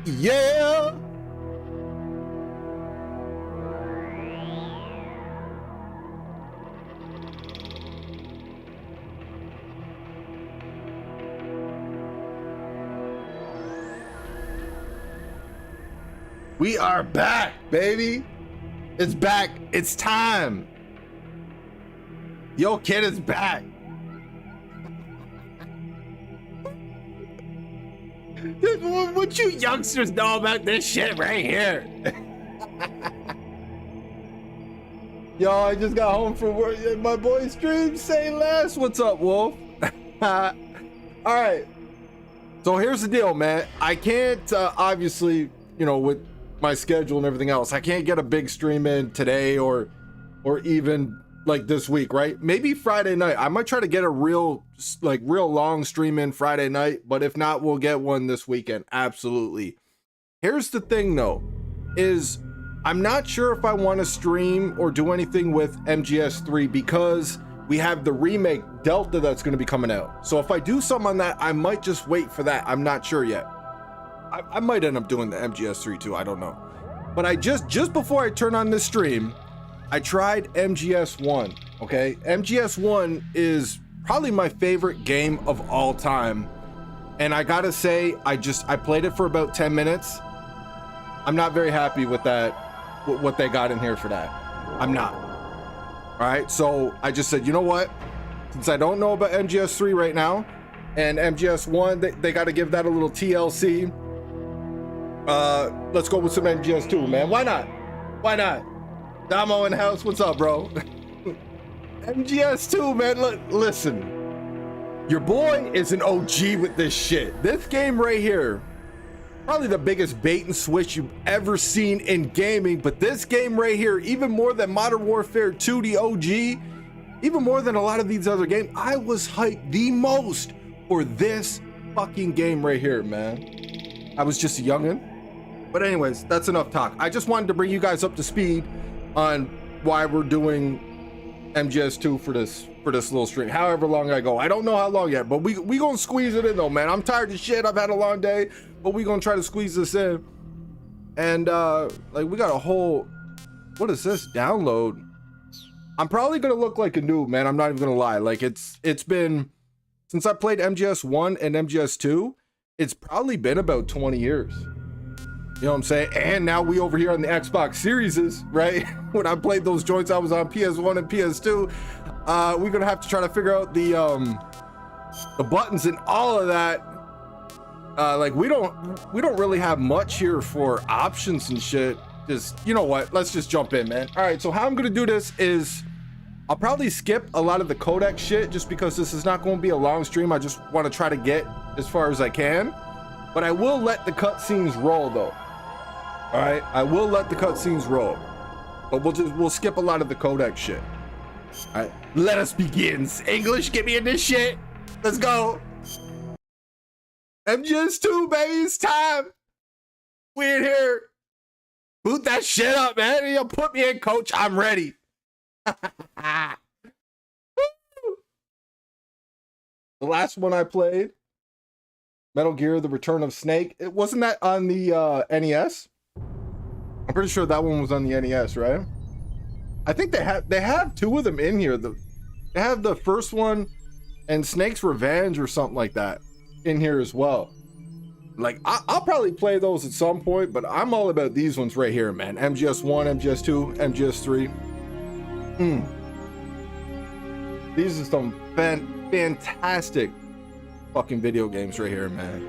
Yeah. We are back, baby. It's back. It's time. Yo, kid is back. What you youngsters know about this shit right here? Yo, I just got home from work. My boy stream, say less. What's up, Wolf? All right. So here's the deal, man. I can't, obviously, you know, with my schedule and everything else, I can't get a big stream in today or even like this week, right? Maybe Friday night. I might try to get a real long stream in Friday night, but if not, we'll get one this weekend. Absolutely. Here's the thing though, is I'm not sure if I want to stream or do anything with MGS3 because we have the remake Delta that's going to be coming out. So if I do something on that, I might just wait for that. I'm not sure yet. I might end up doing the MGS3 too. I don't know. But I just before I turn on this stream, I tried MGS1. Okay, MGS1 is probably my favorite game of all time, and I gotta say, I played it for about 10 minutes. I'm not very happy with that, what they got in here for that. I'm not. All right, so I just said, you know what? Since I don't know about MGS3 right now, and MGS1, they got to give that a little TLC. Let's go with some MGS2, man. Why not? Why not? Damo in the house, what's up, bro? MGS2, man. Look, listen, your boy is an OG with this shit. This game right here, probably the biggest bait and switch you've ever seen in gaming, but this game right here, even more than Modern Warfare 2, the OG, even more than a lot of these other games, I was hyped the most for this fucking game right here, man. I was just a youngin'. But anyways, that's enough talk. I just wanted to bring you guys up to speed on why we're doing MGS2 for this little stream, however long I go. I don't know how long yet, but we gonna squeeze it in though, man. I'm tired of shit. I've had a long day, but we gonna try to squeeze this in. And like, we got a whole, what is this? Download. I'm probably gonna look like a noob, man. I'm not even gonna lie. Like, it's been, since I played MGS1 and MGS2, it's probably been about 20 years. You know what I'm saying? And now we over here on the Xbox Series, right? When I played those joints, I was on PS1 and PS2. We're gonna have to try to figure out the buttons and all of that. Like, we don't really have much here for options and shit. Just, you know what? Let's just jump in, man. All right, so how I'm gonna do this is I'll probably skip a lot of the codec shit just because this is not going to be a long stream. I just want to try to get as far as I can, but I will let the cutscenes roll though. All right, I will let the cutscenes roll, but we'll skip a lot of the codec shit. All right, let us begin. English, get me in this shit. Let's go. MGS2, baby, it's time. We in here. Boot that shit up, man. You put me in, coach. I'm ready. The last one I played, Metal Gear: The Return of Snake. It wasn't that on the NES. I'm pretty sure that one was on the NES, right? I think they have two of them in here. They have the first one and Snake's Revenge or something like that in here as well. Like, I'll probably play those at some point, but I'm all about these ones right here, man. MGS1, MGS2, MGS3. These are some fantastic fucking video games right here, man.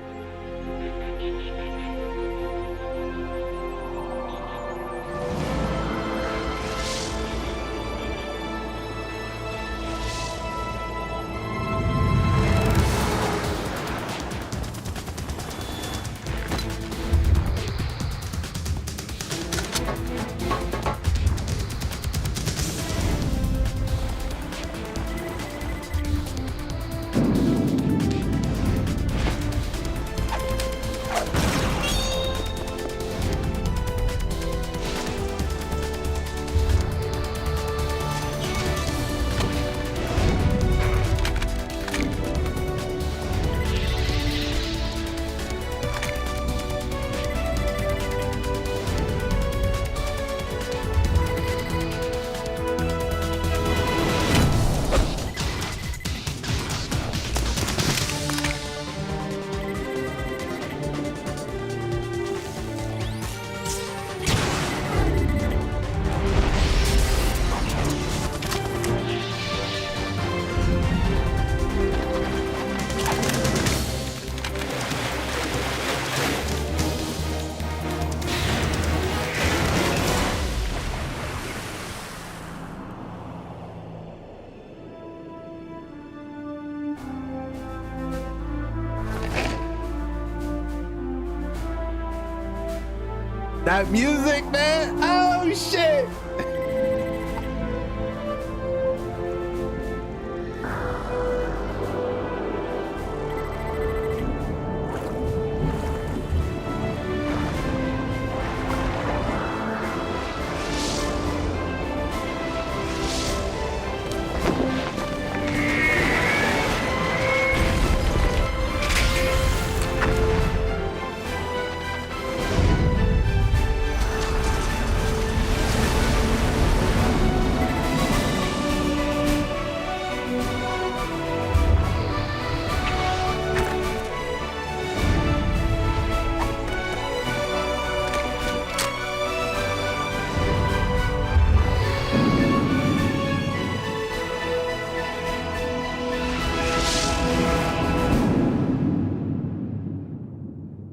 That music, man. Oh shit.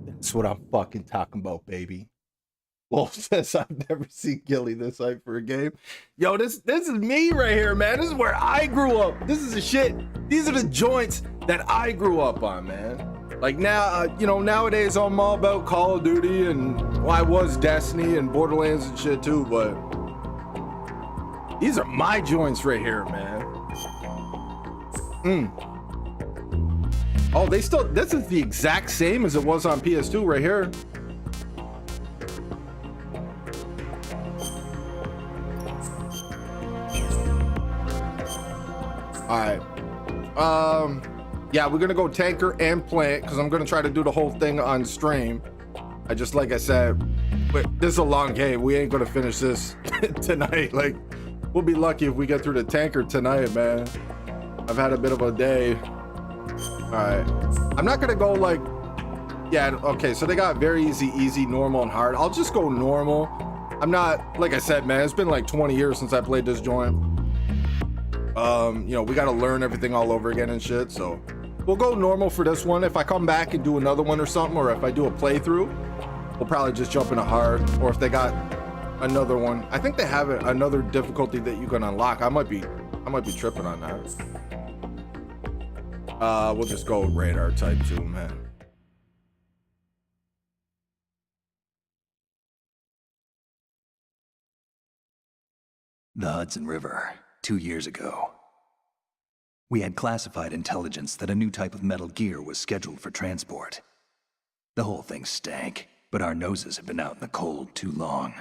That's what I'm fucking talking about, baby. Wolf says I've never seen Gilly this hype for a game. Yo, this is me right here, man. This is where I grew up. This is the shit. These are the joints that I grew up on, man. Like now, you know, nowadays I'm all about Call of Duty and well, I was Destiny and Borderlands and shit too, but these are my joints right here, man. Oh, they still, this is the exact same as it was on PS2 right here. All right. Yeah, we're gonna go tanker and plant because I'm gonna try to do the whole thing on stream. Like I said, but this is a long game. We ain't gonna finish this tonight. Like, we'll be lucky if we get through the tanker tonight, man. I've had a bit of a day. All right. I'm not gonna go like, yeah, okay. So they got very easy, normal, and hard. I'll just go normal. I'm not, like I said, man, it's been like 20 years since I played this joint. You know, we got to learn everything all over again and shit, so we'll go normal for this one. If I come back and do another one or something, or if I do a playthrough, we'll probably just jump into hard. Or if they got another one, I think they have another difficulty that you can unlock. I might be tripping on that. We'll just go radar type 2, man. The Hudson River, 2 years ago. We had classified intelligence that a new type of Metal Gear was scheduled for transport. The whole thing stank, but our noses had been out in the cold too long.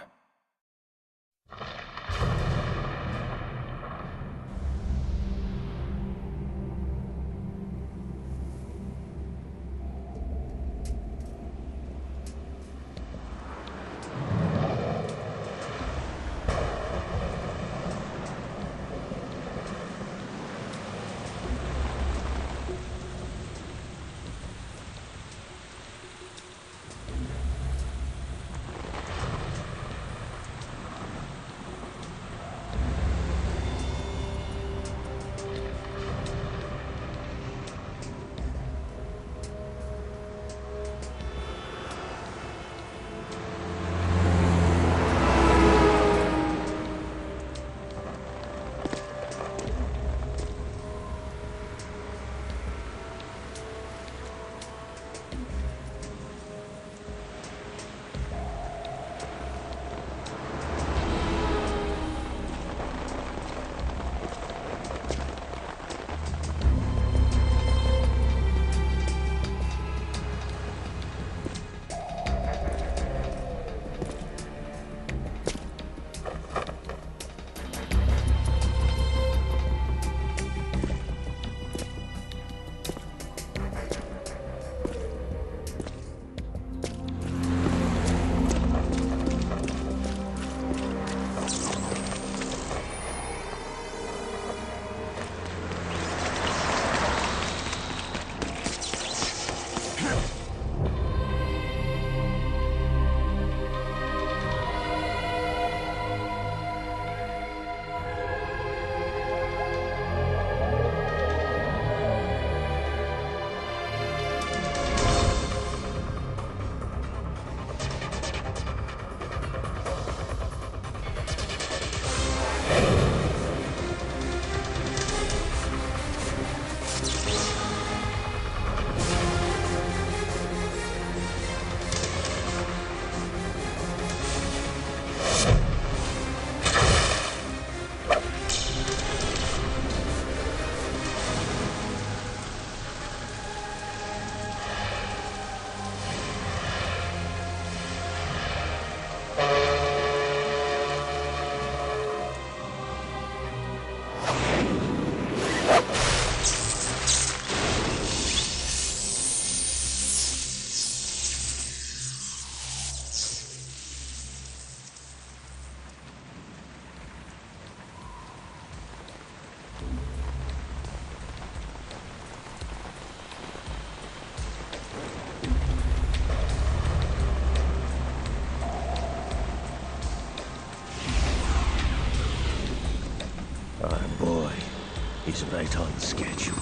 almost on schedule.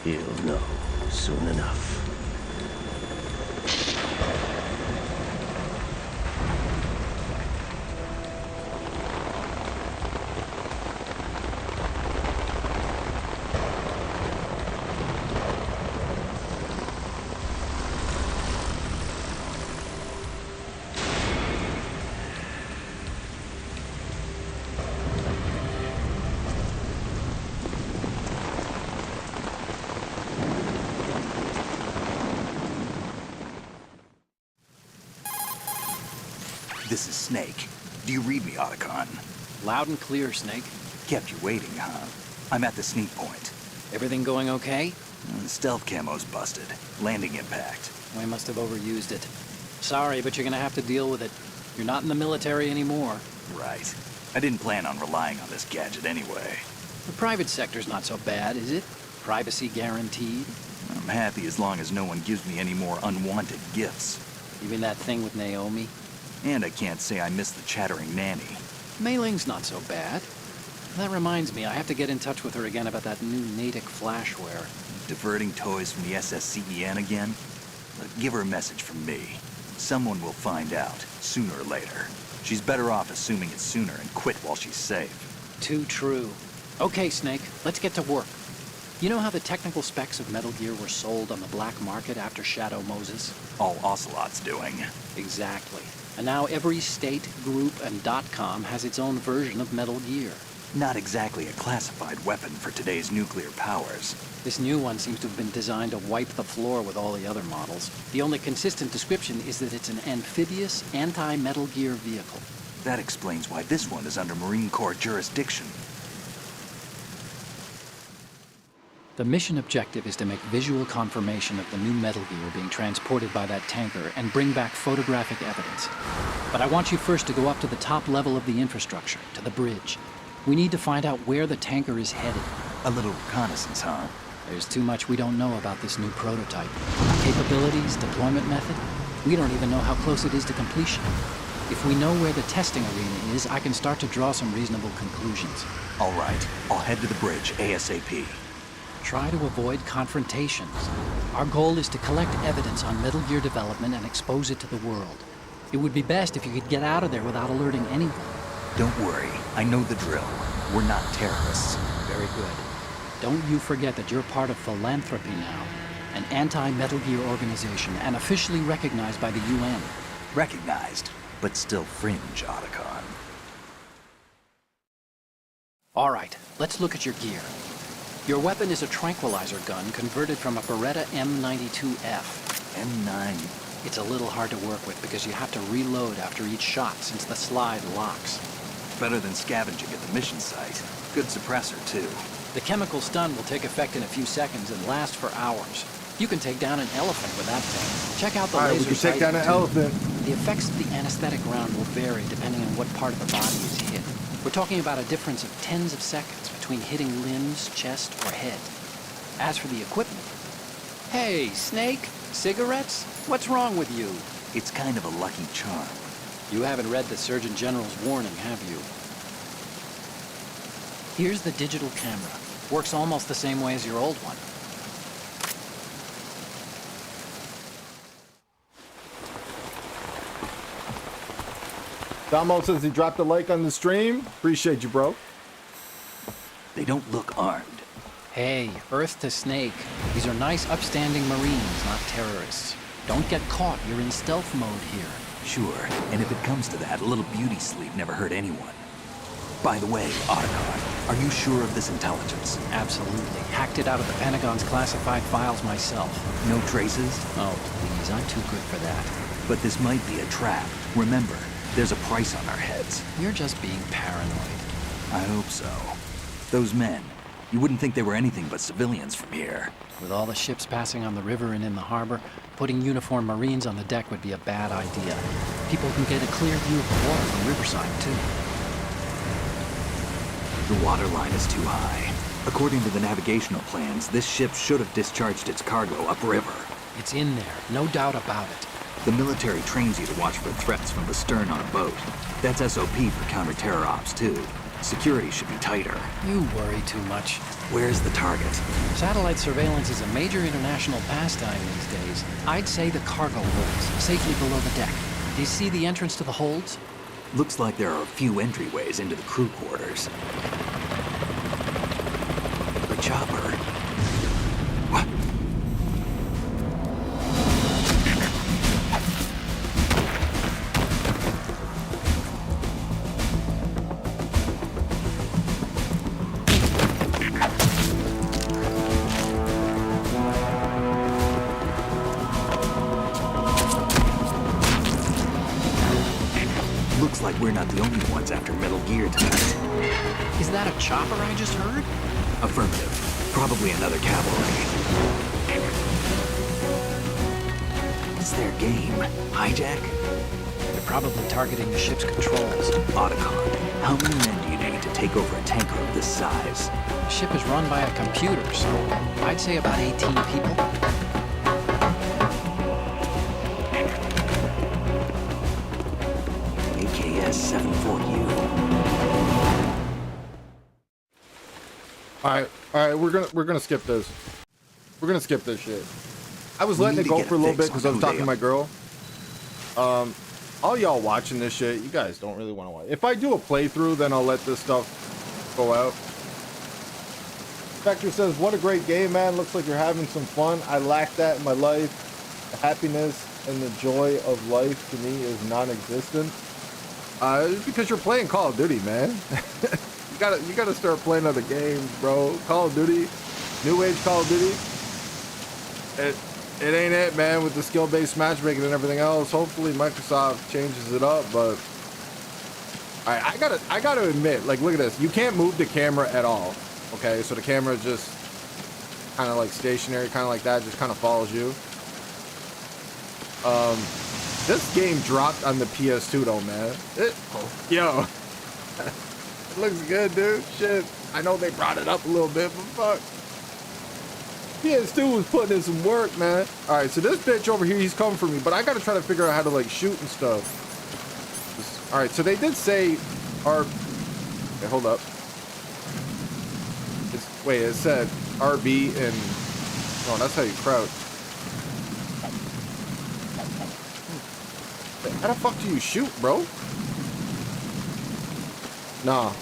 He'll know soon enough. This is Snake. Do you read me, Otacon? Loud and clear, Snake. Kept you waiting, huh? I'm at the sneak point. Everything going okay? The stealth camo's busted. Landing impact. We must have overused it. Sorry, but you're gonna have to deal with it. You're not in the military anymore. Right. I didn't plan on relying on this gadget anyway. The private sector's not so bad, is it? Privacy guaranteed. I'm happy as long as no one gives me any more unwanted gifts. You mean that thing with Naomi? And I can't say I miss the chattering nanny. Mei Ling's not so bad. That reminds me, I have to get in touch with her again about that new Natick flashware. Diverting toys from the SSCEN again? Look, give her a message from me. Someone will find out, sooner or later. She's better off assuming it sooner and quit while she's safe. Too true. Okay, Snake, let's get to work. You know how the technical specs of Metal Gear were sold on the black market after Shadow Moses? All Ocelot's doing. Exactly. And now every state, group, and .com has its own version of Metal Gear. Not exactly a classified weapon for today's nuclear powers. This new one seems to have been designed to wipe the floor with all the other models. The only consistent description is that it's an amphibious, anti-Metal Gear vehicle. That explains why this one is under Marine Corps jurisdiction. The mission objective is to make visual confirmation of the new Metal Gear being transported by that tanker and bring back photographic evidence. But I want you first to go up to the top level of the infrastructure, to the bridge. We need to find out where the tanker is headed. A little reconnaissance, huh? There's too much we don't know about this new prototype. Capabilities, deployment method. We don't even know how close it is to completion. If we know where the testing arena is, I can start to draw some reasonable conclusions. All right, I'll head to the bridge ASAP. Try to avoid confrontations. Our goal is to collect evidence on Metal Gear development and expose it to the world. It would be best if you could get out of there without alerting anyone. Don't worry, I know the drill. We're not terrorists. Very good. Don't you forget that you're part of Philanthropy now, an anti-Metal Gear organization and officially recognized by the UN. Recognized, but still fringe, Otacon. All right, let's look at your gear. Your weapon is a tranquilizer gun converted from a Beretta M92F. M9. It's a little hard to work with because you have to reload after each shot since the slide locks. Better than scavenging at the mission site. Good suppressor, too. The chemical stun will take effect in a few seconds and last for hours. You can take down an elephant with that thing. Check out the All right, laser we can take down an sighting, too. elephant. The effects of the anesthetic round will vary depending on what part of the body is hit. We're talking about a difference of tens of seconds between hitting limbs, chest, or head. As for the equipment... Hey, Snake, cigarettes? What's wrong with you? It's kind of a lucky charm. You haven't read the Surgeon General's warning, have you? Here's the digital camera. Works almost the same way as your old one. Damo says he dropped a like on the stream. Appreciate you, bro. They don't look armed. Hey, Earth to Snake. These are nice, upstanding Marines, not terrorists. Don't get caught. You're in stealth mode here. Sure, and if it comes to that, a little beauty sleep never hurt anyone. By the way, Otacon, are you sure of this intelligence? Absolutely. Hacked it out of the Pentagon's classified files myself. No traces? Oh, please, I'm too good for that. But this might be a trap. Remember, there's a price on our heads. You're just being paranoid. I hope so. Those men, you wouldn't think they were anything but civilians from here. With all the ships passing on the river and in the harbor, putting uniformed Marines on the deck would be a bad idea. People can get a clear view of the water from Riverside, too. The water line is too high. According to the navigational plans, this ship should have discharged its cargo upriver. It's in there, no doubt about it. The military trains you to watch for threats from the stern on a boat. That's SOP for counter-terror ops, too. Security should be tighter. You worry too much. Where's the target? Satellite surveillance is a major international pastime these days. I'd say the cargo holds, safely below the deck. Do you see the entrance to the holds? Looks like there are a few entryways into the crew quarters. The chopper. What? Looks like we're not the only ones after Metal Gear tonight. Is that a chopper I just heard? Affirmative. Probably another cavalry. What's their game? Hijack? They're probably targeting the ship's controls. Otacon. How many men do you need to take over a tanker of this size? The ship is run by a computer, so I'd say about 18 people. AKS 74U. All right, we're gonna skip this. We're gonna skip this shit. I was letting it go for a little bit because I was talking to my girl. All y'all watching this shit, you guys don't really want to watch. If I do a playthrough, then I'll let this stuff go out. Spectre says, "What a great game, man! Looks like you're having some fun. I lack that in my life. The happiness and the joy of life to me is non-existent." It's because you're playing Call of Duty, man. You gotta start playing other games, bro. Call of Duty, new age Call of Duty. It ain't it, man, with the skill-based matchmaking and everything else. Hopefully Microsoft changes it up, but I gotta admit, like, look at this. You can't move the camera at all. Okay, so the camera just kind of like stationary, kind of like that, just kind of follows you. This game dropped on the PS2 though, man. Yo, it looks good, dude. Shit, I know they brought it up a little bit, but fuck. PS2 was putting in some work, man. All right, so this bitch over here, he's coming for me, but I gotta try to figure out how to like shoot and stuff. All right, so they did say okay, hold up. Wait, it said RB and no, that's how you crouch. How the fuck do you shoot, bro? Nah.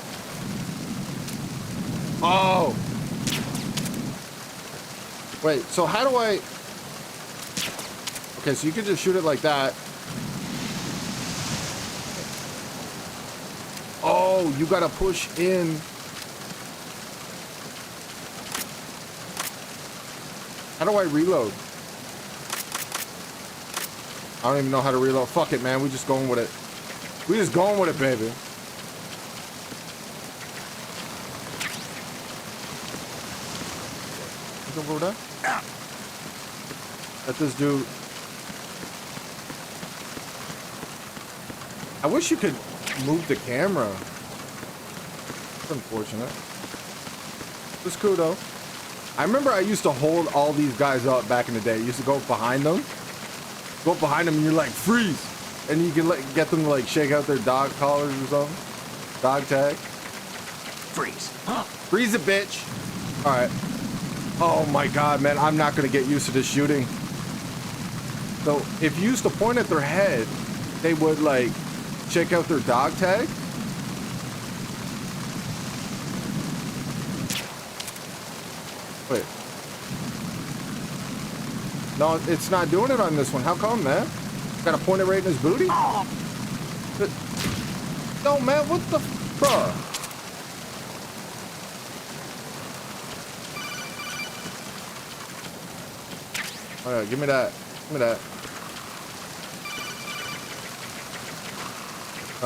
Oh. Wait, so how do I... Okay, so you can just shoot it like that. Oh, you gotta push in. How do I reload? I don't even know how to reload. Fuck it, man. We just going with it. We just going with it, baby. Look over there. Let this dude. I wish you could move the camera. It's unfortunate. It's cool though. I remember I used to hold all these guys up back in the day. I used to go behind them. Go behind them and you're like, freeze. And you can get them to like shake out their dog collars or something. Dog tag. Freeze. Freeze it, bitch. All right. Oh my God, man. I'm not going to get used to this shooting. So if you used to point at their head, they would like check out their dog tag. Wait. No, it's not doing it on this one. How come, man? Gotta point it right in his booty? Oh. No, man, what the... Bruh. All right, give me that. Give me that.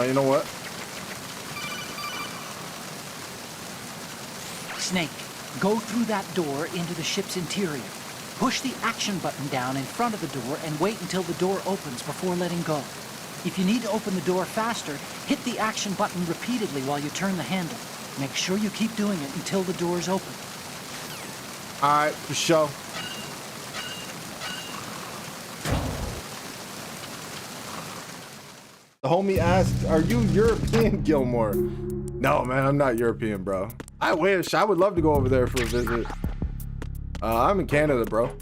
You know what? Snake, go through that door into the ship's interior. Push the action button down in front of the door and wait until the door opens before letting go. If you need to open the door faster, hit the action button repeatedly while you turn the handle. Make sure you keep doing it until the door's open. All right, for sure. The homie asked, are you European, Gilmore? No, man, I'm not European, bro. I wish. I would love to go over there for a visit. I'm in Canada, bro.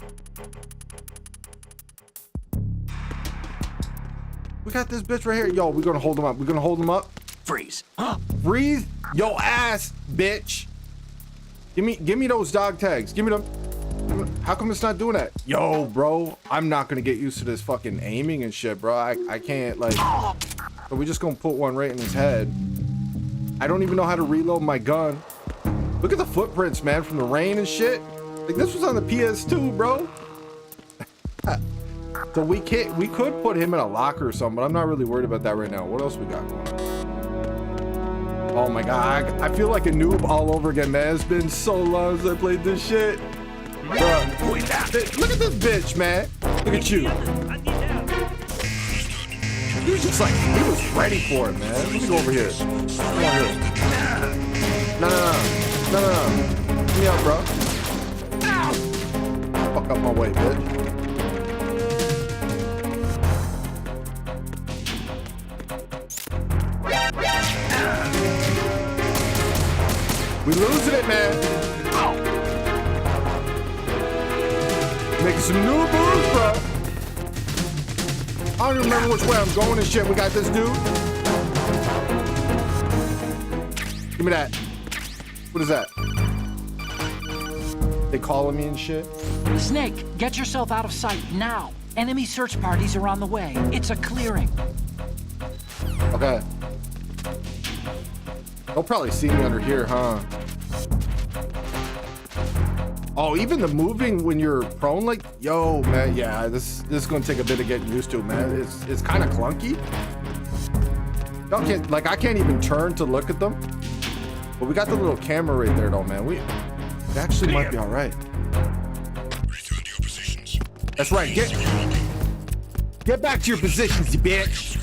We got this bitch right here. Yo, we're gonna hold him up. We're gonna hold him up. Freeze. Breathe your ass, bitch. Give me those dog tags. Give me them. How come it's not doing that? Yo, bro, I'm not gonna get used to this fucking aiming and shit, bro. I can't, like. So we're just gonna put one right in his head. I don't even know how to reload my gun. Look at the footprints, man, from the rain and shit. Like, this was on the PS2, bro. So we could put him in a locker or something, but I'm not really worried about that right now. What else we got going on? Oh my god, I feel like a noob all over again, man. It's been so long since I played this shit. Bruh. Look at this bitch, man. Look at you. He was just like, he was ready for it, man. Let me go over here. Come on here. No. Get me out, bro. Fuck up my way, bitch. We losing it, man. Making some new moves, bro. I don't even remember which way I'm going and shit. We got this dude. Give me that. What is that? They calling me and shit? Snake, get yourself out of sight now. Enemy search parties are on the way. It's a clearing. Okay. They'll probably see me under here, huh? Oh, even the moving when you're prone, like, yo, man, yeah, this is gonna take a bit of getting used to, man. It's kind of clunky. Y'all can't, like, I can't even turn to look at them. But we got the little camera right there, though, man. We actually might be all right. That's right. Get back to your positions, you bitch.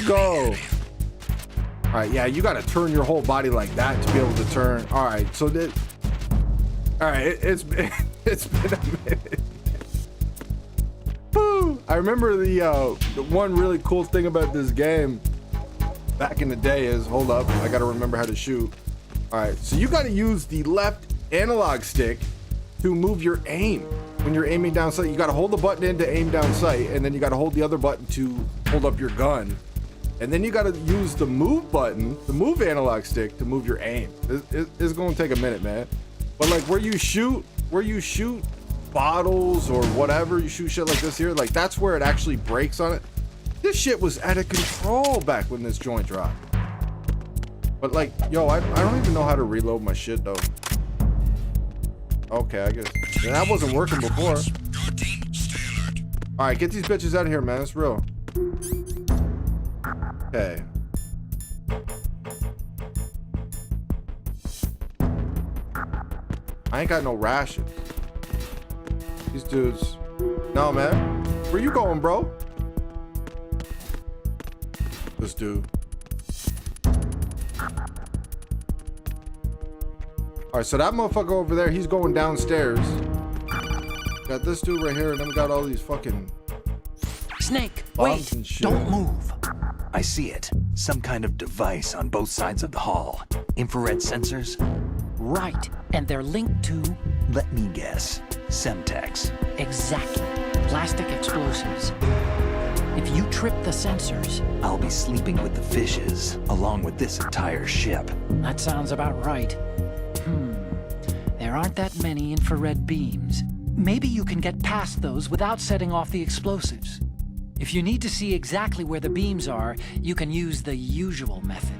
Go. All right, yeah, you got to turn your whole body like that to be able to turn. All right, so that. All right, it's been a minute. Woo. I remember the one really cool thing about this game back in the day is, hold up, I got to remember how to shoot. All right, so you got to use the left analog stick to move your aim. When you're aiming down sight, you got to hold the button in to aim down sight, and then you got to hold the other button to hold up your gun. And then you got to use the move button, the move analog stick, to move your aim. It's going to take a minute, man. But like where you shoot bottles or whatever, you shoot shit like this here, like that's where it actually breaks on it. This shit was out of control back when this joint dropped. But like, yo, I don't even know how to reload my shit though. Okay, I guess. Yeah, that wasn't working before. All right, get these bitches out of here, man. It's real. Okay. I ain't got no rations. These dudes. No, man. Where you going, bro? This dude. All right, so that motherfucker over there, he's going downstairs. Got this dude right here, and then we got all these fucking... Snake, bombs wait, and shit. don't move. I see it. Some kind of device on both sides of the hall. Infrared sensors? Right, and they're linked to... Let me guess. Semtex. Exactly. Plastic explosives. If you trip the sensors... I'll be sleeping with the fishes, along with this entire ship. That sounds about right. There aren't that many infrared beams. Maybe you can get past those without setting off the explosives. If you need to see exactly where the beams are, you can use the usual method.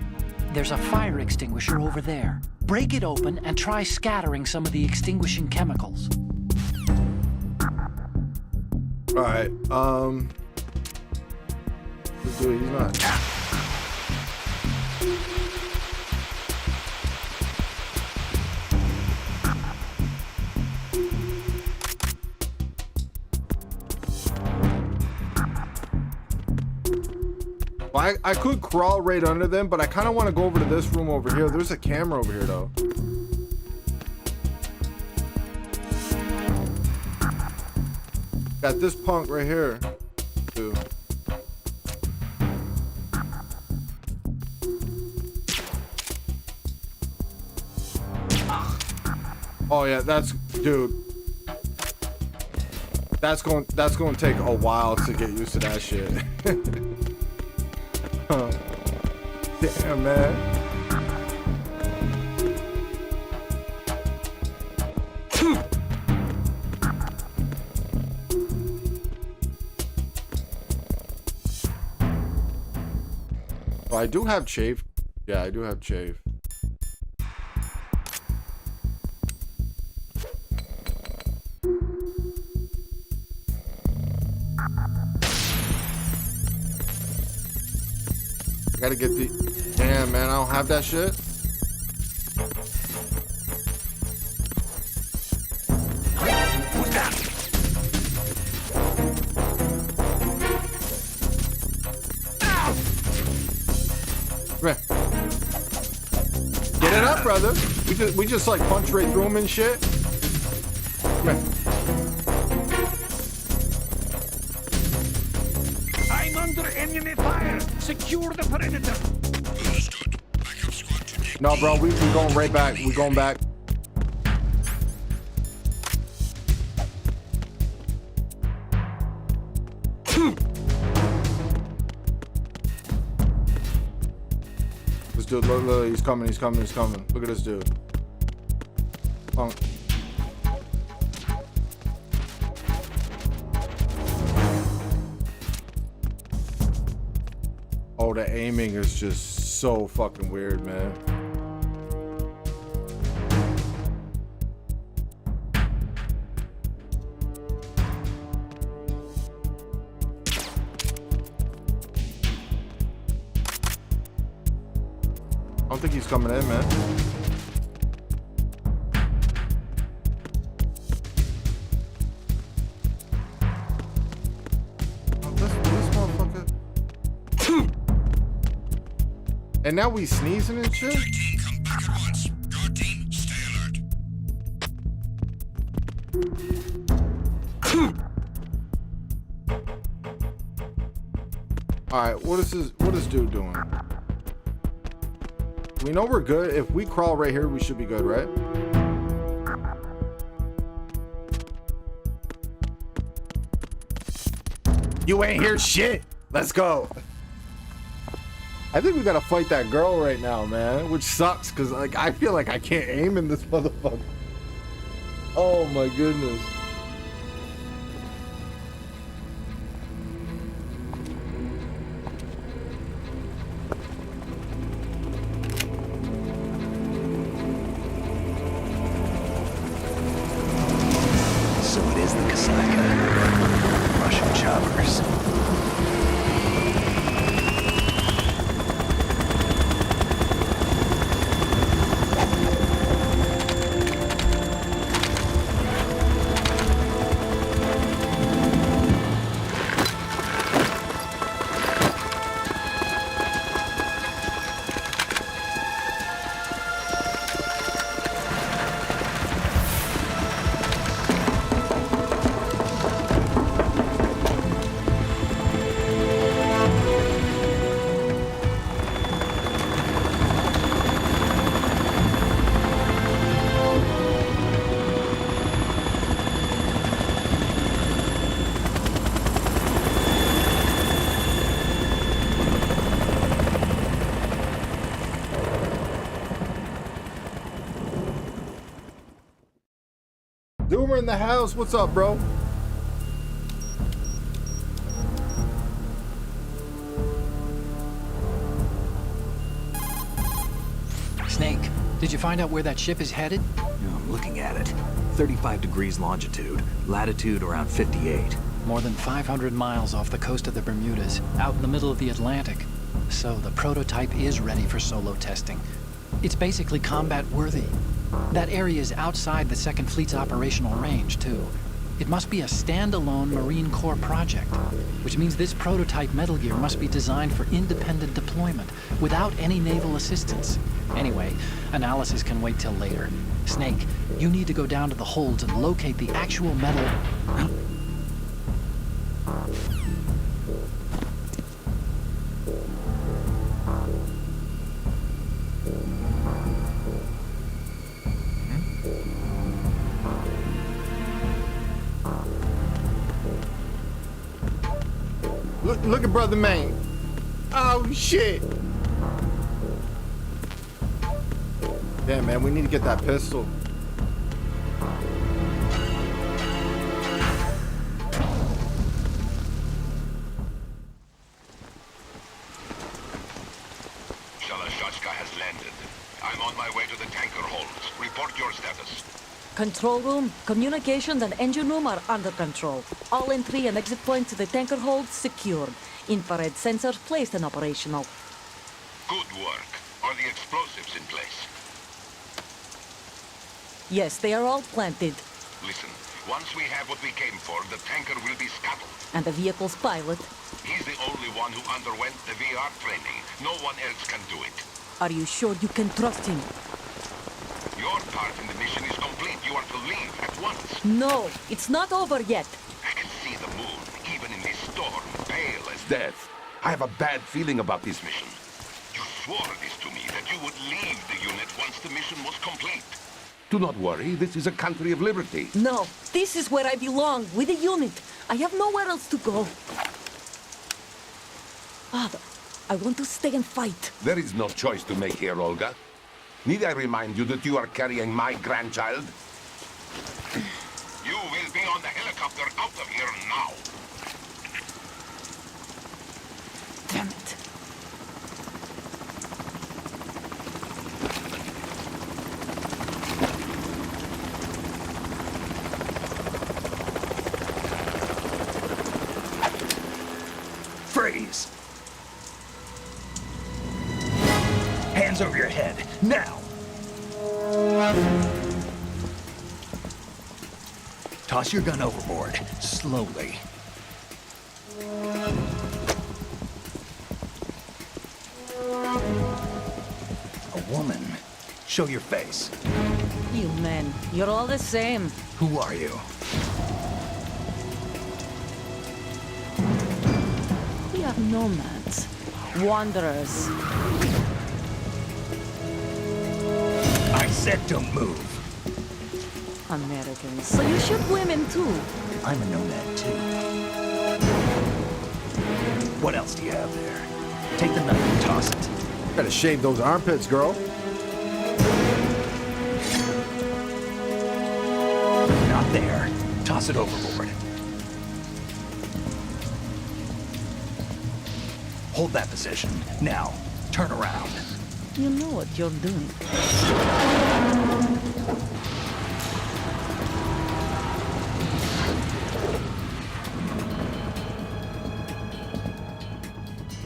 There's a fire extinguisher over there. Break it open and try scattering some of the extinguishing chemicals. All right, let's do it. He's not. Well, I could crawl right under them, but I kind of want to go over to this room over here. There's a camera over here, though. Got this punk right here, too. Oh yeah, dude. That's going to take a while to get used to that shit. Damn, man. Oh, I do have chafe. Yeah, I do have chafe. Gotta get the... Damn, man, I don't have that shit. Come here. Get it up, brother. We just like punch right through him and shit. Come here. I'm under enemy fire. Secure the perimeter. No, bro, we going right back. We going back. This dude, look, he's coming. Look at this dude. Punk. Oh, the aiming is just so fucking weird, man. I don't think he's coming in, man. Oh, this motherfucker. And now we sneezing and shit? Come back at once. Your team, stay alert. Alright, what is this dude doing? We know we're good. If we crawl right here, we should be good, right? You ain't hear shit. Let's go. I think we gotta fight that girl right now, man, which sucks because like I feel like I can't aim in this motherfucker. Oh my goodness. So it is the Kasaka. Russian choppers. Doomer in the house. What's up, bro? Snake, did you find out where that ship is headed? I'm looking at it. 35 degrees longitude, latitude around 58. More than 500 miles off the coast of the Bermudas, out in the middle of the Atlantic. So the prototype is ready for solo testing. It's basically combat worthy. That area is outside the Second Fleet's operational range, too. It must be a standalone Marine Corps project, which means this prototype Metal Gear must be designed for independent deployment, without any naval assistance. Anyway, analysis can wait till later. Snake, you need to go down to the holds and locate the actual metal... Look at Brother Maine. Oh, shit. Yeah, man, we need to get that pistol. Shalashashka has landed. I'm on my way to the tanker holds. Report your status. Control room, communications and engine room are under control. All entry and exit points to the tanker hold secured. Infrared sensors placed and operational. Good work. Are the explosives in place? Yes, they are all planted. Listen, once we have what we came for, the tanker will be scuttled. And the vehicle's pilot. He's the only one who underwent the VR training. No one else can do it. Are you sure you can trust him? Your part in the mission is complete. You are to leave at once. No, it's not over yet. I can see the moon, even in this storm, pale as death. I have a bad feeling about this mission. You swore this to me, that you would leave the unit once the mission was complete. Do not worry, this is a country of liberty. No, this is where I belong, with the unit. I have nowhere else to go. Father, I want to stay and fight. There is no choice to make here, Olga. Need I remind you that you are carrying my grandchild? You will be on the helicopter out of here now. Damn it. Freeze! Hands over your head, now! Toss your gun overboard, slowly. A woman. Show your face. You men, you're all the same. Who are you? We are nomads. Wanderers. I said don't move. Americans. So you shoot women too. I'm a nomad too. What else do you have there? Take the knife and toss it. Gotta shave those armpits, girl. Not there. Toss it overboard. Hold that position. Now, turn around. You know what you're doing.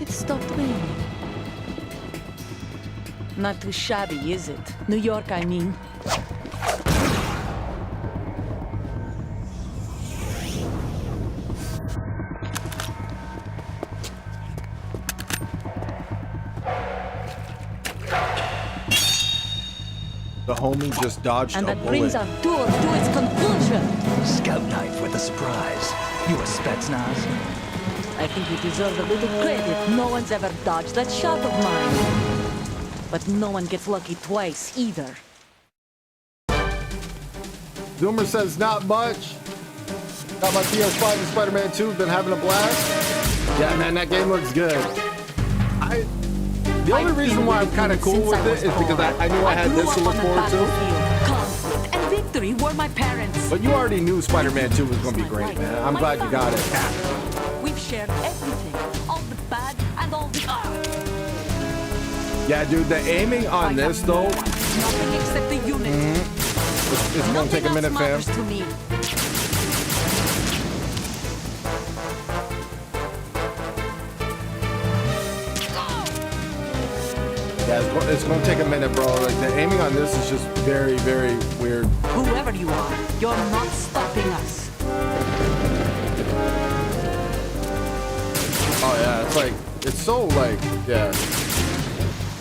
It stopped raining. Not too shabby, is it? New York, I mean. The homie just dodged And a that brings bullet. our tour to its conclusion. Scout knife with a surprise. You a Spetsnaz? I think you deserve a little credit. No one's ever dodged that shot of mine. But no one gets lucky twice, either. Zoomer says not much. Got my PS5 and Spider-Man 2. Been having a blast. Yeah, man, that game looks good. The only reason why I'm kind of cool with it is because I knew I had this to look forward to. Conflict and victory were my parents. But you already knew Spider-Man 2 was going to be great, man. I'm glad you got it. We've shared everything. All the bad and all the... Yeah, dude, the aiming on this, though, Nothing except the unit. it's going to take a minute, fam. To me. Yeah, it's going to take a minute, bro. Like, the aiming on this is just very, very weird. Whoever you are, you're not stopping us. Oh, yeah, it's like, it's so, like, yeah.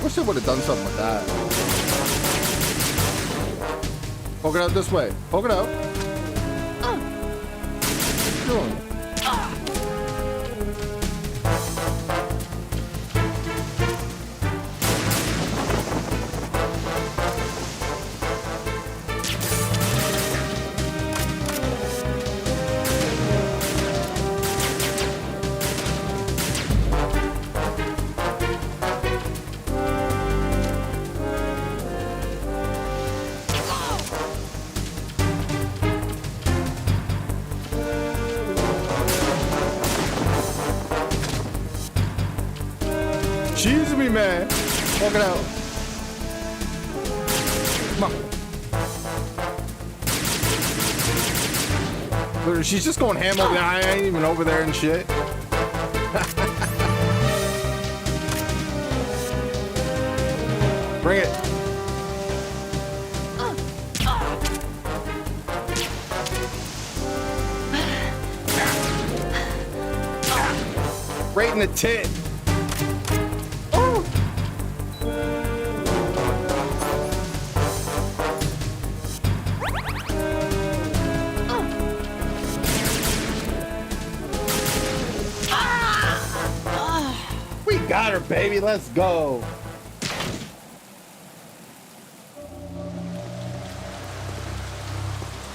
Wish they would have done something with that. Poke it out this way. Poke it out. What are you doing? movie, man. Walk it out. Come on. Look, she's just going ham over there. I ain't even over there and shit. Bring it. Right in the tit. We got her, baby. Let's go.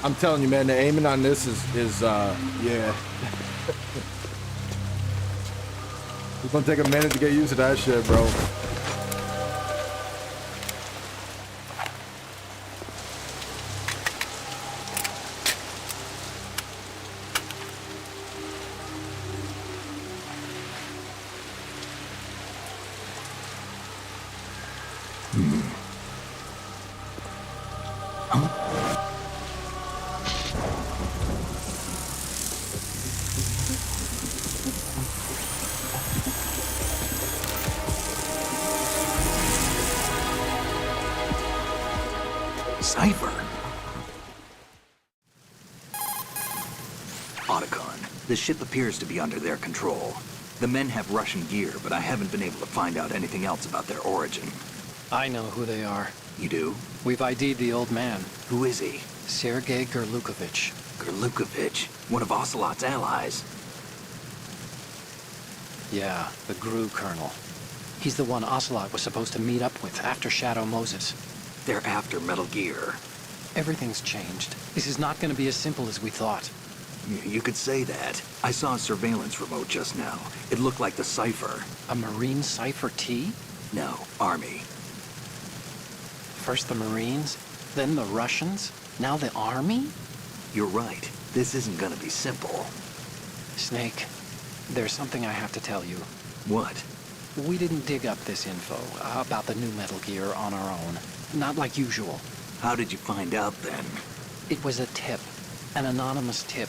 I'm telling you, man, the aiming on this is yeah. It's gonna take a minute to get used to that shit, bro. Cypher. Otacon, the ship appears to be under their control. The men have Russian gear, but I haven't been able to find out anything else about their origin. I know who they are. You do? We've ID'd the old man, Who is he? Sergei Gerlukovich. Gerlukovich, one of Ocelot's allies. Yeah, the GRU colonel. He's the one Ocelot was supposed to meet up with after Shadow Moses. They're after Metal Gear. Everything's changed. This is not going to be as simple as we thought. You could say that. I saw a surveillance remote just now. It looked like the Cypher. A Marine Cypher T? No, Army. First the Marines, then the Russians, now the Army? You're right. This isn't gonna be simple. Snake, there's something I have to tell you. What? We didn't dig up this info about the new Metal Gear on our own. Not like usual. How did you find out then? It was a tip. An anonymous tip.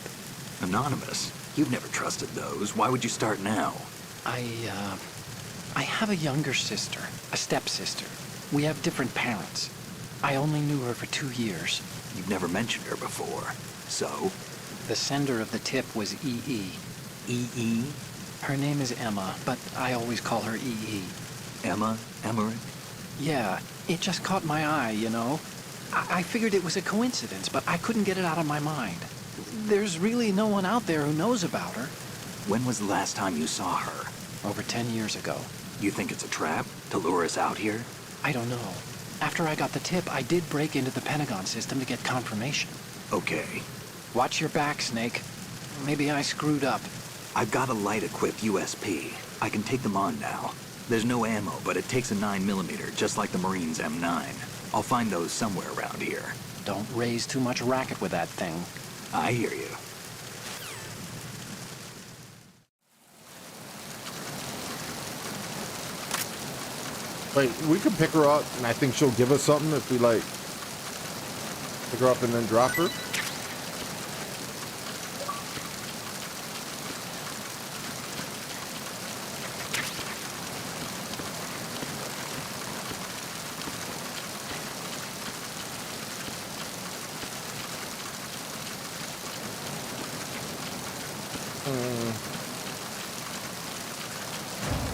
Anonymous? You've never trusted those. Why would you start now? I have a younger sister, a stepsister. We have different parents. I only knew her for 2 years. You've never mentioned her before. So? The sender of the tip was EE. EE? Her name is Emma, but I always call her EE. Emma? Emmerich? Yeah, it just caught my eye, you know? I figured it was a coincidence, but I couldn't get it out of my mind. There's really no one out there who knows about her. When was the last time you saw her? Over 10 years ago. You think it's a trap? To lure us out here? I don't know. After I got the tip, I did break into the Pentagon system to get confirmation. Okay. Watch your back, Snake. Maybe I screwed up. I've got a light-equipped USP. I can take them on now. There's no ammo, but it takes a 9mm, just like the Marines' M9. I'll find those somewhere around here. Don't raise too much racket with that thing. I hear you. Wait, we can pick her up, and I think she'll give us something if we, like, pick her up and then drop her.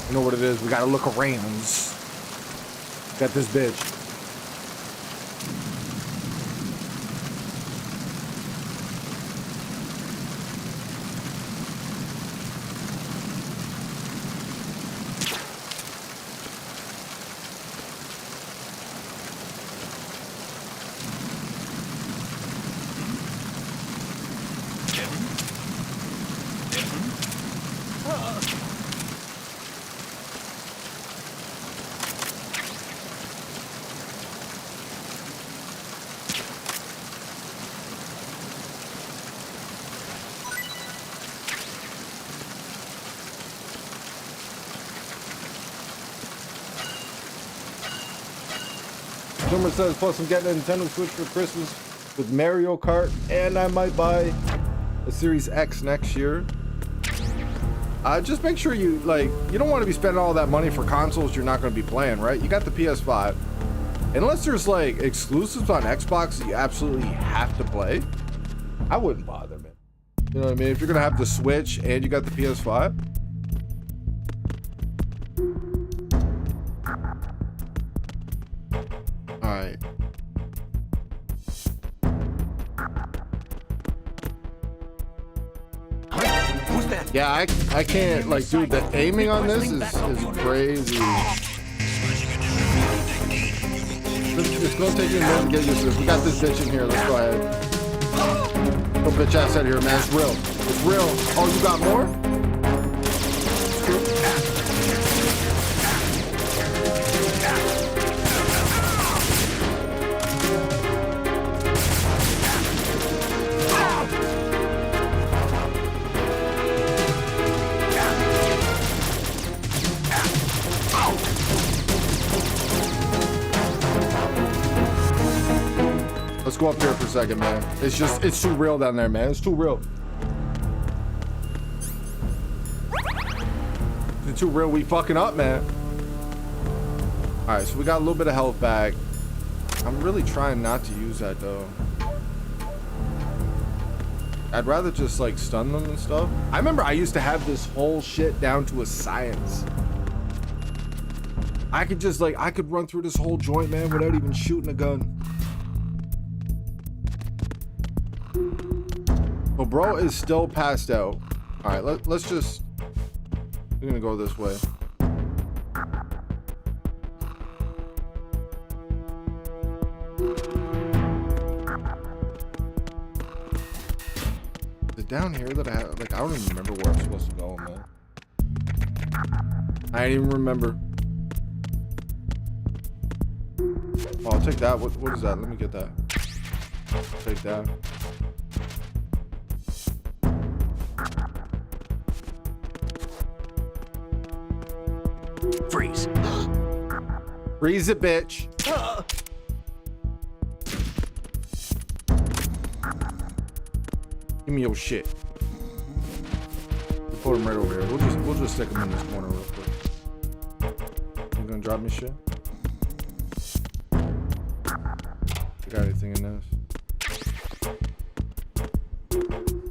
You know what it is? We gotta look around. Got this bitch. Zoomer says, plus I'm getting a Nintendo Switch for Christmas with Mario Kart, and I might buy a Series X next year. Just make sure you don't want to be spending all that money for consoles you're not going to be playing, right? You got the PS5. Unless there's like exclusives on Xbox that you absolutely have to play, I wouldn't bother, man. You know what I mean? If you're going to have the Switch and you got the PS5. All right. Who's that? Yeah, I can't, like, dude, the aiming on this is crazy. It's gonna take you a minute to get used to this. We got this bitch in here. Let's go ahead. Oh, bitch ass out of here, man. It's real. It's real. Oh, you got more? Let's go up here for a second, man. It's too real down there, man. It's too real. It's too real. We fucking up, man. All right, so we got a little bit of health back. I'm really trying not to use that, though. I'd rather just, like, stun them and stuff. I remember I used to have this whole shit down to a science. I could just, like, I could run through this whole joint, man, without even shooting a gun. Well, bro is still passed out. All right, let's just... We're gonna go this way. Is it down here that I have... Like, I don't even remember where I'm supposed to go, man. I didn't even remember. Oh, I'll take that. What is that? Let me get that. I'll take that. Freeze. Freeze it, bitch. Give me your shit. We'll put him right over here. We'll just stick him in this corner real quick. You gonna drop me shit? You got anything in this?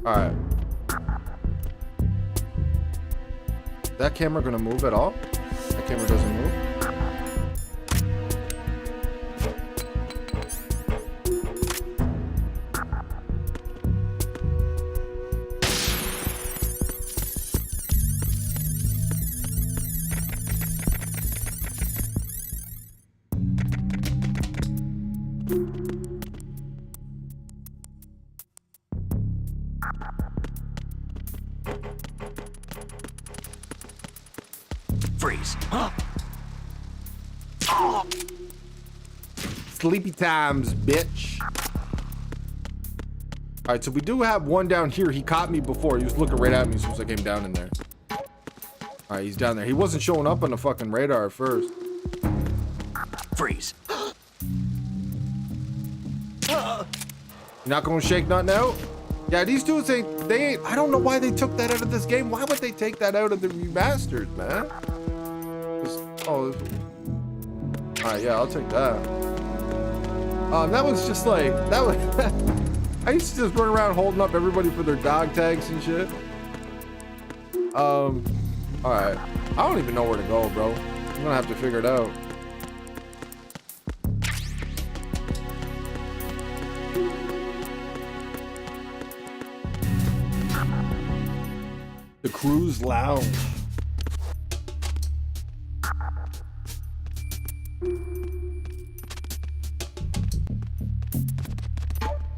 Alright. That camera gonna move at all? That camera doesn't move? Freeze. Sleepy times, bitch. All right, so we do have one down here. He caught me before. He was looking right at me as soon as I came down in there. All right, he's down there. He wasn't showing up on the fucking radar at first. Freeze. You're not gonna shake nothing out? Yeah, these dudes ain't, I don't know why they took that out of this game. Why would they take that out of the remasters, man? All right, yeah, I'll take that. That was just like, that was, I used to just run around holding up everybody for their dog tags and shit. All right. I don't even know where to go, bro. I'm gonna have to figure it out. The Cruise Lounge.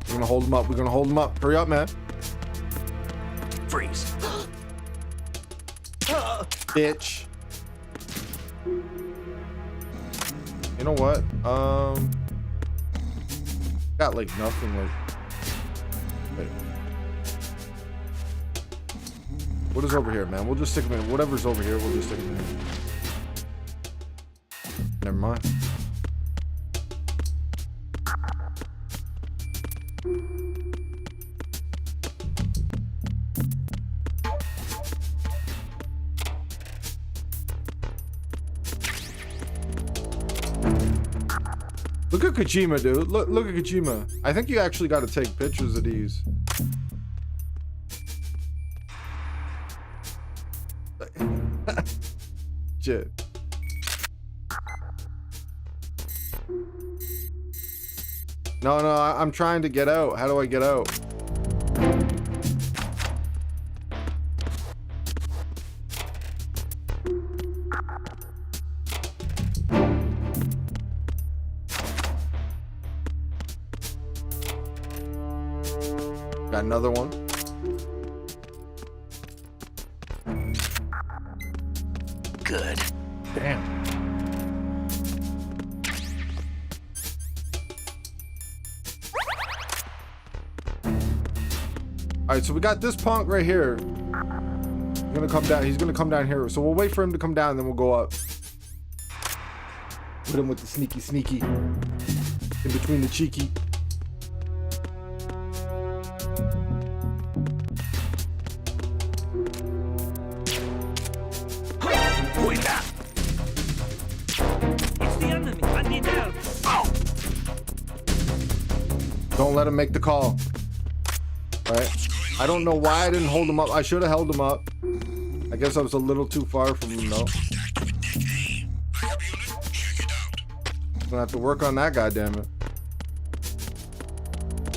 We're gonna hold him up. We're gonna hold him up. Hurry up, man. Freeze. Bitch. You know what? Got like nothing like. Wait. What is over here, man? We'll just stick him in. Whatever's over here, we'll just stick him in. Never mind. Look at Kojima, dude. Look at Kojima. I think you actually got to take pictures of these. Shit. No, I'm trying to get out. How do I get out? Got another one. Good. Damn. All right, so we got this punk right here. He's gonna come down. He's gonna come down here. So we'll wait for him to come down, and then we'll go up. Hit him with the sneaky. In between the cheeky. Who is that? It's the enemy. I need help. Oh! Don't let him make the call. All right. I don't know why I didn't hold him up. I should have held him up. I guess I was a little too far from him, though. Gonna have to work on that, goddammit.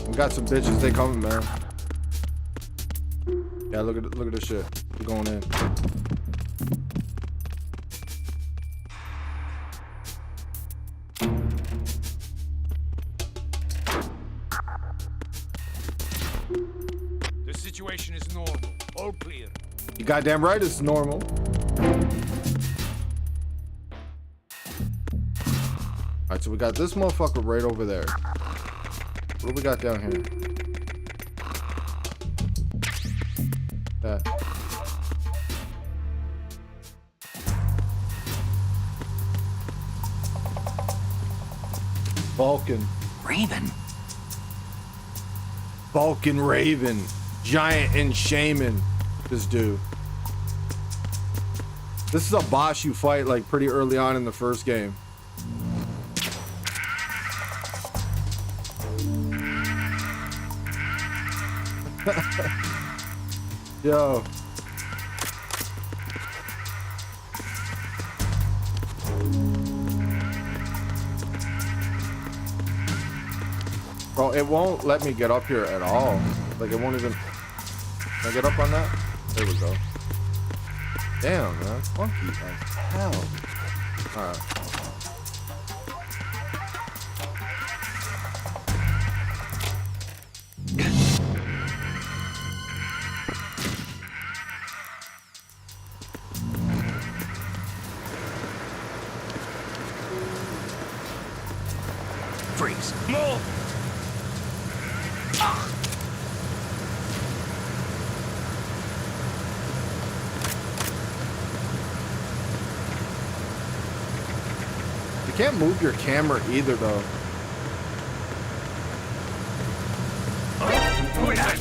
We got some bitches. They coming, man. Yeah, look at this shit. We're going in. The situation is normal. All clear. You goddamn right it's normal. Alright, so we got this motherfucker right over there. What do we got down here? That. Vulcan. Raven. Vulcan Raven. Giant and Shaman. This dude. This is a boss you fight like pretty early on in the first game. Yo. Bro, it won't let me get up here at all. Like, it won't even... Can I get up on that? There we go. Damn, man. Funky as hell. Alright. Freeze. Move! You can't move your camera either, though. Who is that?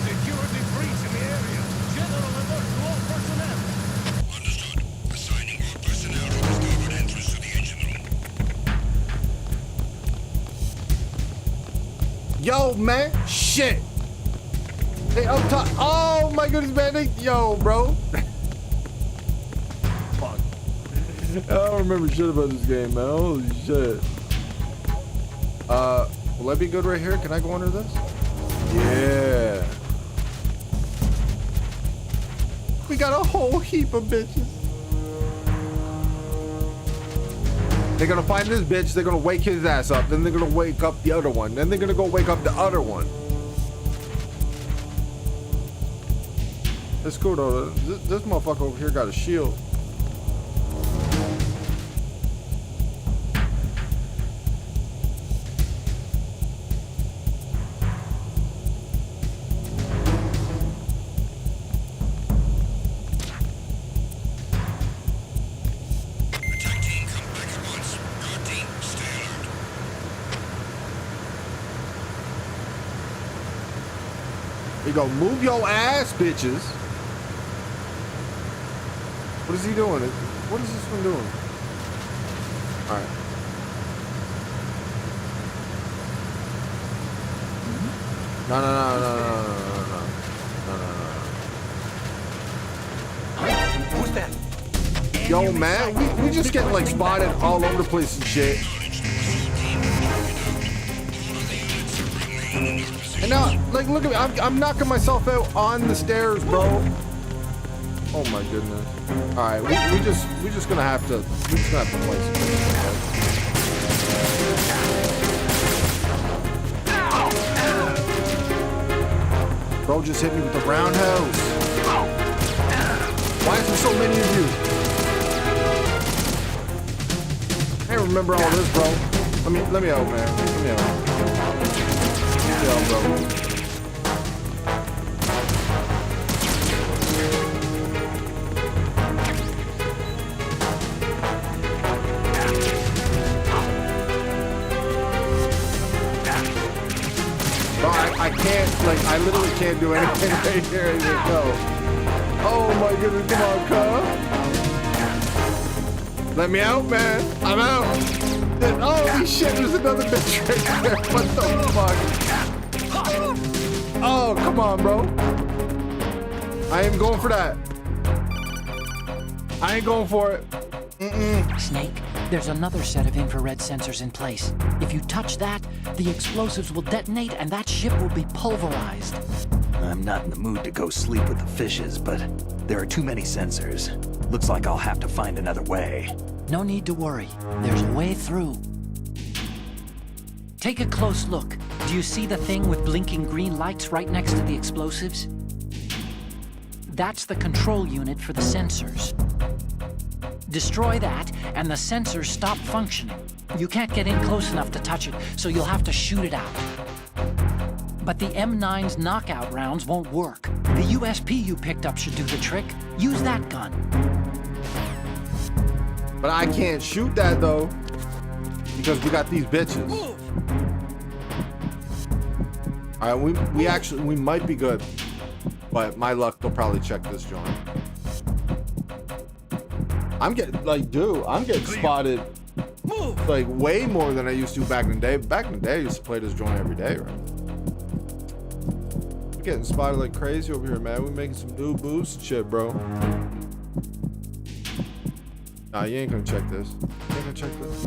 Security breach in the area. General alert to all personnel. Understood. Assigning all personnel to the starboard entrance to the engine room. Yo, man. Shit. They up top. Oh, my goodness, man. Yo, bro. Fuck. I don't remember shit about this game, man. Holy shit. Will that be good right here? Can I go under this? Yeah. We got a whole heap of bitches. They're gonna find this bitch, they're gonna wake his ass up, then they're gonna wake up the other one, then they're gonna go wake up the other one. It's cool though. This motherfucker over here got a shield. He go, move your ass, bitches. What is he doing? What is this one doing? All right. No. Who's that? Yo, man, we just getting like spotted all over the place and shit. And now, like, look at me. I'm knocking myself out on the stairs, bro. Oh my goodness. All right, we just gonna have to play some games. Bro just hit me with the roundhouse. Why is there so many of you? I don't remember all this, bro. Let me out, man. Let me out. Bro. I can't, like, I literally can't do anything right here. Go. Oh my goodness, come on, cuz. Let me out, man. I'm out. Holy shit, there's another bitch right there. What the fuck? Oh, come on, bro. I ain't going for that. I ain't going for it. Snake, there's another set of infrared sensors in place. If you touch that, the explosives will detonate and that ship will be pulverized. I'm not in the mood to go sleep with the fishes, but there are too many sensors. Looks like I'll have to find another way. No need to worry. There's a way through. Take a close look. Do you see the thing with blinking green lights right next to the explosives? That's the control unit for the sensors. Destroy that, and the sensors stop functioning. You can't get in close enough to touch it, so you'll have to shoot it out. But the M9's knockout rounds won't work. The USP you picked up should do the trick. Use that gun. But I can't shoot that, though, because we got these bitches. All right, we might be good, but my luck, they'll probably check this joint. I'm getting, like, dude, I'm getting spotted, like, way more than I used to back in the day. Back in the day, I used to play this joint every day, right? We're getting spotted like crazy over here, man. We're making some new boosts and shit, bro. Nah, you ain't gonna check this. You ain't gonna check this.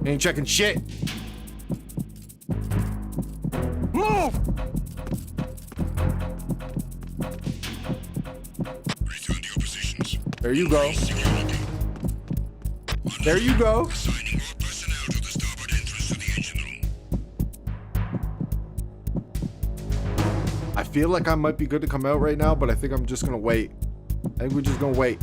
You ain't checking shit. Move! Return to your positions. There you go. There you go. Assigning more personnel to the starboard entrance to the engine room. I feel like I might be good to come out right now, but I think I'm just gonna wait. I think we're just gonna wait.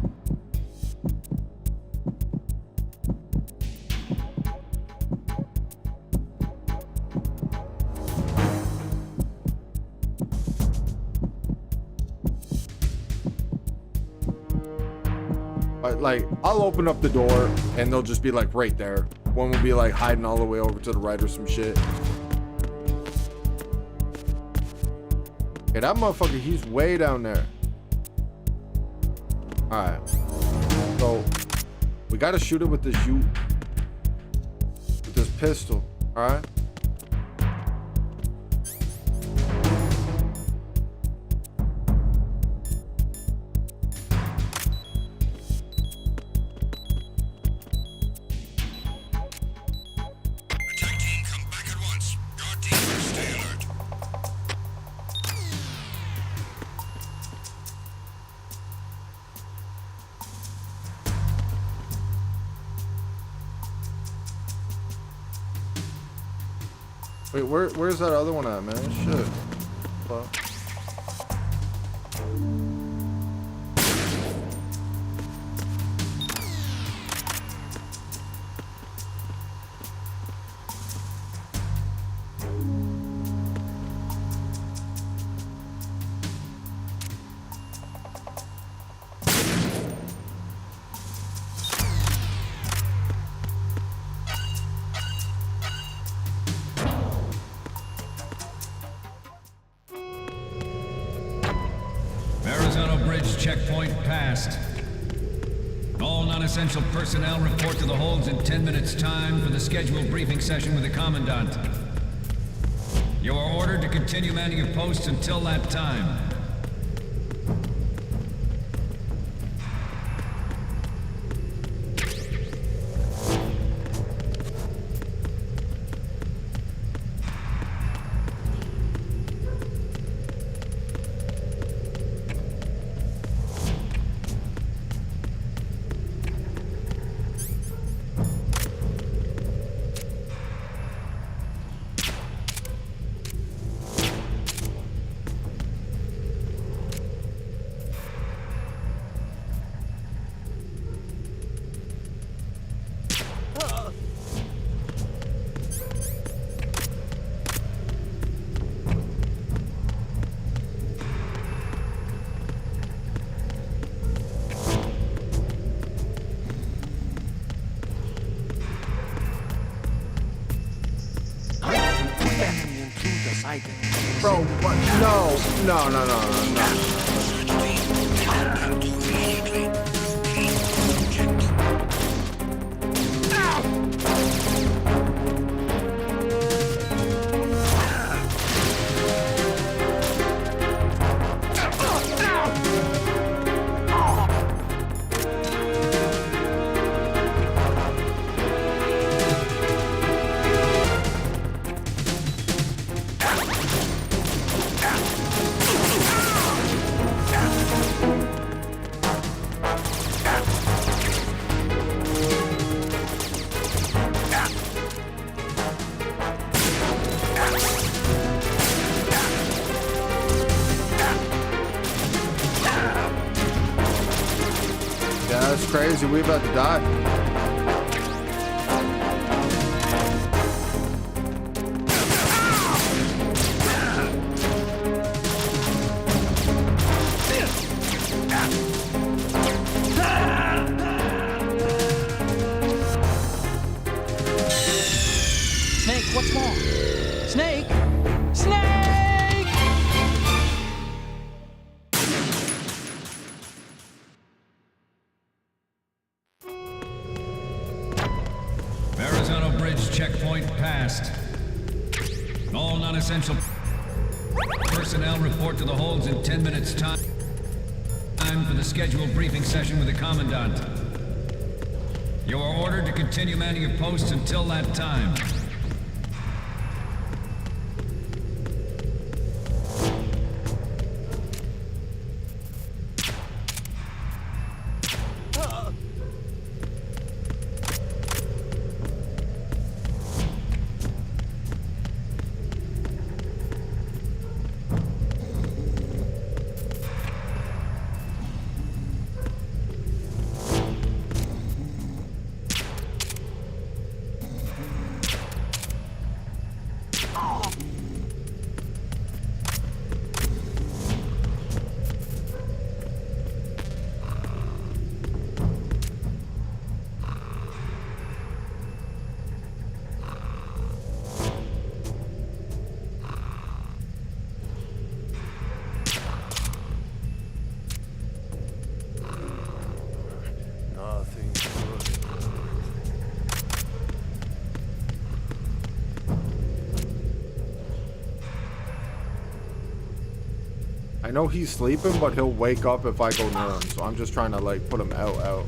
Like, I'll open up the door and they'll just be like right there. One will be like hiding all the way over to the right or some shit. Okay, that motherfucker, he's way down there. Alright. So, we gotta shoot it with this with this pistol. Alright? Wait, where's that other one at, man? Shit. Fuck. Verrazano Bridge checkpoint passed. All non-essential personnel report to the holds in 10 minutes' time for the scheduled briefing session with the Commandant. You are ordered to continue manning your posts until that time. Bro, what? No. Yeah, that's crazy. We about to die. Snake, what's wrong? Snake! Snake! Verrazano Bridge checkpoint passed. All non-essential personnel report to the holds in 10 minutes' time for the scheduled briefing session with the Commandant. You are ordered to continue manning your posts until that time. I know he's sleeping, but he'll wake up if I go near him. So I'm just trying to like put him out.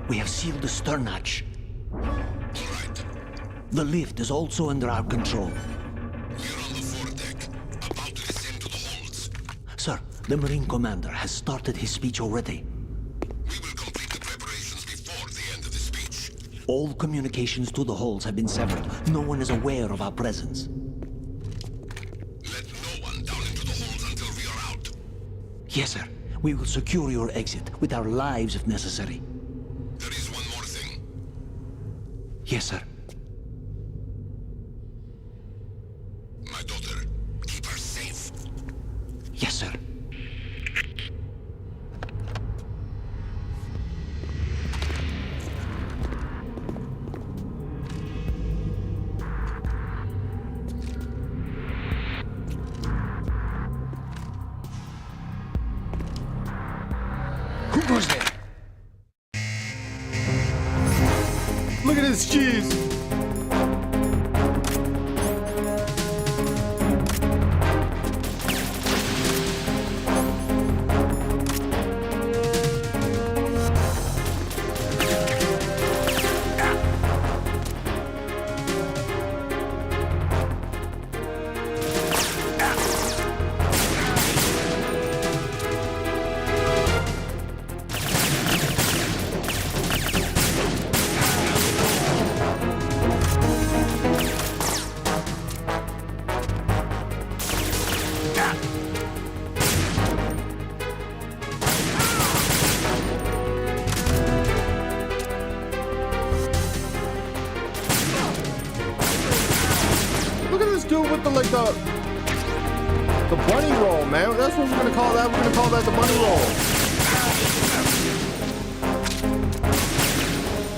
We have sealed the stern hatch. All right. The lift is also under our control. We're on the foredeck, about to descend to the holds. Sir, the Marine Commander has started his speech already. We will complete the preparations before the end of the speech. All communications to the holds have been severed. No one is aware of our presence. Let no one down into the holds until we are out. Yes, sir. We will secure your exit with our lives if necessary. There is one more thing. Yes, sir. My daughter, keep her safe. Yes, sir. Who goes there? Look at this cheese. Look at this dude with the bunny roll, man. That's what we're gonna call that. We're gonna call that the bunny roll.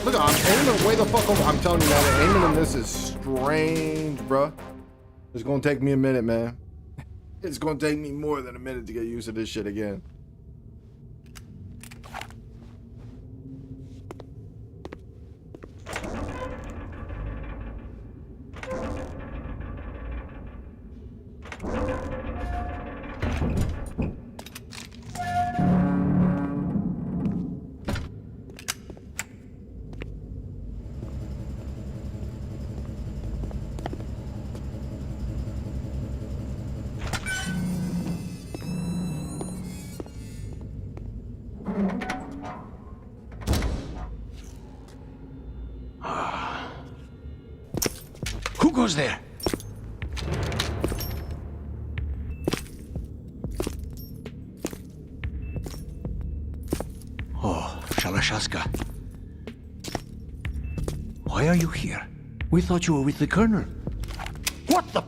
Look, I'm aiming way the fuck over. I'm telling you, man, aiming in this is strange, bruh. It's gonna take me a minute, man. It's gonna take me more than a minute to get used to this shit again. Who goes there? Oh, Shalashaska. Why are you here? We thought you were with the Colonel. What the?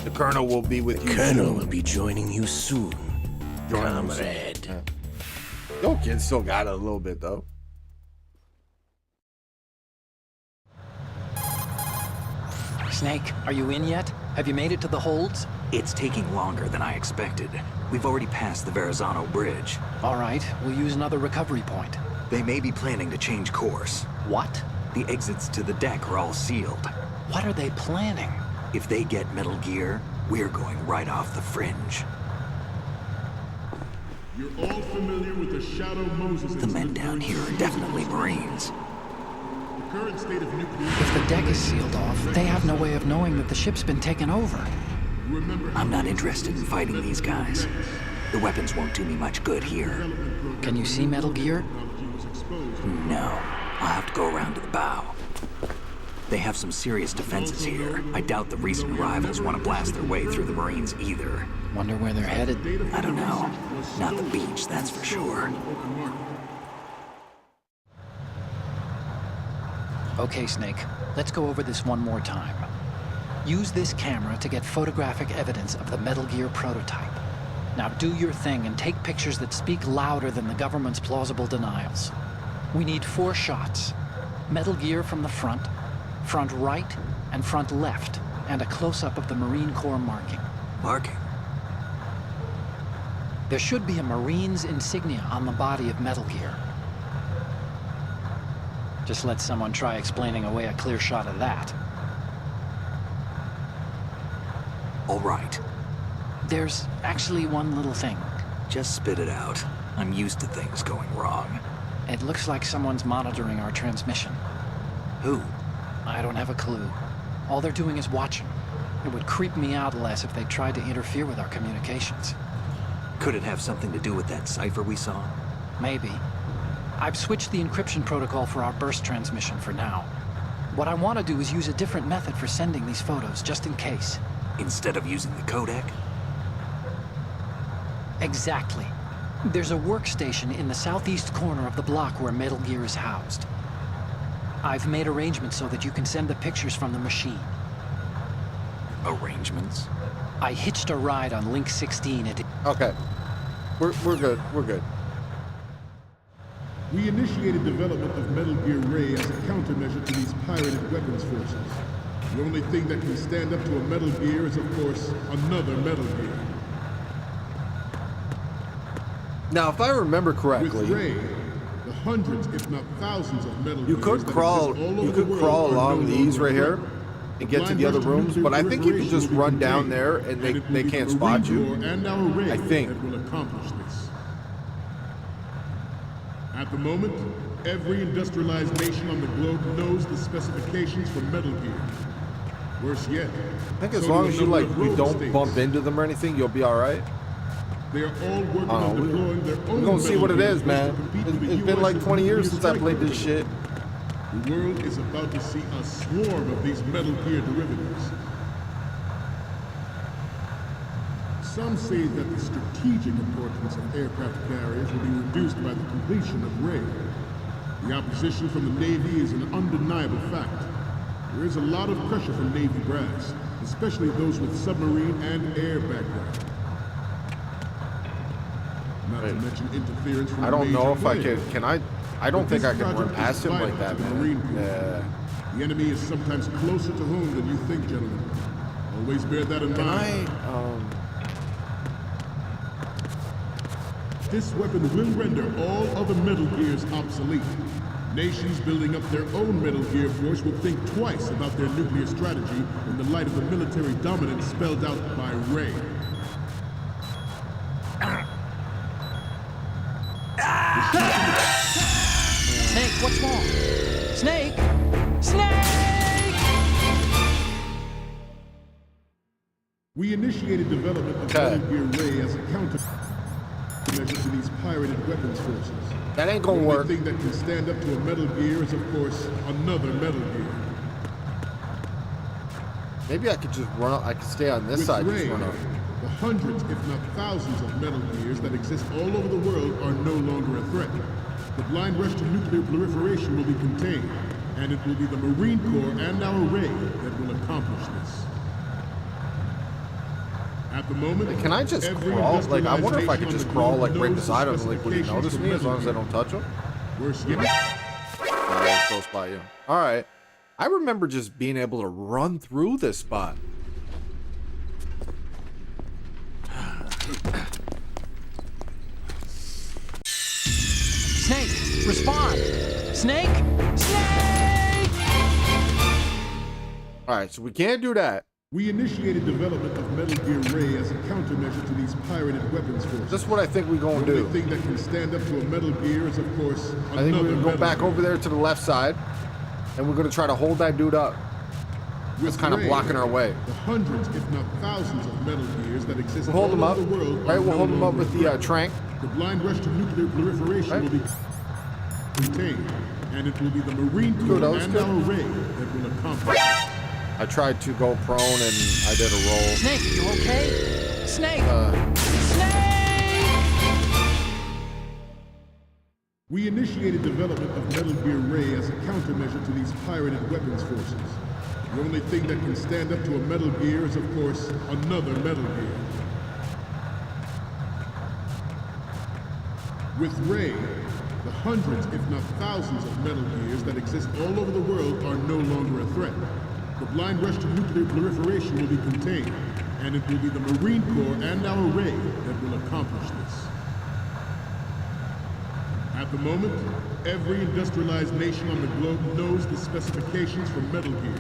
The Colonel will be with you. Colonel will be joining you soon, Joining you soon. comrade. Yo, kid still got it a little bit though. Snake, are you in yet? Have you made it to the holds? It's taking longer than I expected. We've already passed the Verrazano Bridge. All right, we'll use another recovery point. They may be planning to change course. What? The exits to the deck are all sealed. What are they planning? If they get Metal Gear, we're going right off the fringe. You're all familiar with the Shadow Moses The men down here are definitely Marines. The current state of nuclear... If the deck is sealed off, they have no way of knowing that the ship's been taken over. I'm not interested in fighting these guys. The weapons won't do me much good here. Can you see Metal Gear? No. I'll have to go around to the bow. They have some serious defenses here. I doubt the recent arrivals want to blast their way through the Marines either. Wonder where they're headed. I don't know. Not the beach, that's for sure. Okay, Snake. Let's go over this one more time. Use this camera to get photographic evidence of the Metal Gear prototype. Now do your thing and take pictures that speak louder than the government's plausible denials. We need 4 shots. Metal Gear from the front, front right, and front left, and a close-up of the Marine Corps marking. Marking? There should be a Marine's insignia on the body of Metal Gear. Just let someone try explaining away a clear shot of that. All right. There's actually one little thing. Just spit it out. I'm used to things going wrong. It looks like someone's monitoring our transmission. Who? I don't have a clue. All they're doing is watching. It would creep me out less if they tried to interfere with our communications. Could it have something to do with that cipher we saw? Maybe. I've switched the encryption protocol for our burst transmission for now. What I want to do is use a different method for sending these photos, just in case. Instead of using the codec? Exactly. There's a workstation in the southeast corner of the block where Metal Gear is housed. I've made arrangements so that you can send the pictures from the machine. Arrangements? I hitched a ride on Link 16 and... Okay. We're good. We're good. We initiated development of Metal Gear Ray as a countermeasure to these pirated weapons forces. The only thing that can stand up to a Metal Gear is, of course, another Metal Gear. Now, if I remember correctly, With Ray, the hundreds, if not thousands, of Metal you Gears could that crawl. exist all You over could the world crawl are along no these longer right a here threat. and get to the other rooms, but I think you can just run down there and they can't spot you. I think. That will accomplish this. At the moment, every industrialized nation on the globe knows the specifications for Metal Gear. Worse yet, I think as long as you don't bump into them or anything, you'll be all right. They are all working on deploying their own. We're gonna see what it is, man. It's been US like 20 years since I played this shit. The world is about to see a swarm of these Metal Gear derivatives. Some say that the strategic importance of aircraft carriers will be reduced by the completion of Ray. The opposition from the Navy is an undeniable fact. There is a lot of pressure from Navy brass, especially those with submarine and air background. Not to mention interference from I don't know if I major can. players. I don't think I can run Project past is him vital like that, to the man. Marine Corps. Yeah. The enemy is sometimes closer to home than you think, gentlemen. Always bear that in mind. This weapon will render all other Metal Gears obsolete. Nations building up their own Metal Gear force will think twice about their nuclear strategy in the light of the military dominance spelled out by Ray. Snake, what's wrong? Snake! Snake! We initiated development of Metal Gear Ray as a countermeasure to these pirated weapons forces. That ain't gonna The work. only thing that can stand up to a Metal Gear is, of course, another Metal Gear. Maybe I could just run up. I could stay on this With side. Ray, Just run up. the hundreds, if not thousands, of Metal Gears that exist all over the world are no longer a threat. The blind rush to nuclear proliferation will be contained, and it will be the Marine Corps and our Ray that will accomplish this. At the moment, Can I just every crawl? Like, I wonder if I industrialized could nation just on the crawl globe like right knows the beside him. Like, would he specifications notice for me as long as I Metal don't touch him? Gear. Worse yet, Yeah, close by you. All right. I remember just being able to run through this spot. Snake, respond! Snake! Snake! All right, so we can't do that. we initiated development of Metal Gear Ray as a countermeasure to these pirated weapons forces. That's what I think we're gonna The do. only thing that can stand up to a Metal Gear is, of course, I think we're another gonna go Metal back Gear. over there to the left side, and we're gonna try to hold that dude up. That's kind of Ray, blocking our way. The hundreds, if not thousands, of Metal Gears that exist We'll hold all him up. over the world Right, are we'll no hold him up longer with a the threat. trank. The blind rush to nuclear proliferation Right. will be contained, and it will be the Marine Corps Kudos, and good. our Ray that will accomplish this. I tried to go prone and I did a roll. Snake, you okay? Snake! Snake! We initiated development of Metal Gear Ray as a countermeasure to these pirated weapons forces. The only thing that can stand up to a Metal Gear is, of course, another Metal Gear. With Ray, the hundreds, if not thousands, of Metal Gears that exist all over the world are no longer a threat. The blind rush to nuclear proliferation will be contained, and it will be the Marine Corps and our Ray that will accomplish this. At the moment, every industrialized nation on the globe knows the specifications for Metal Gear.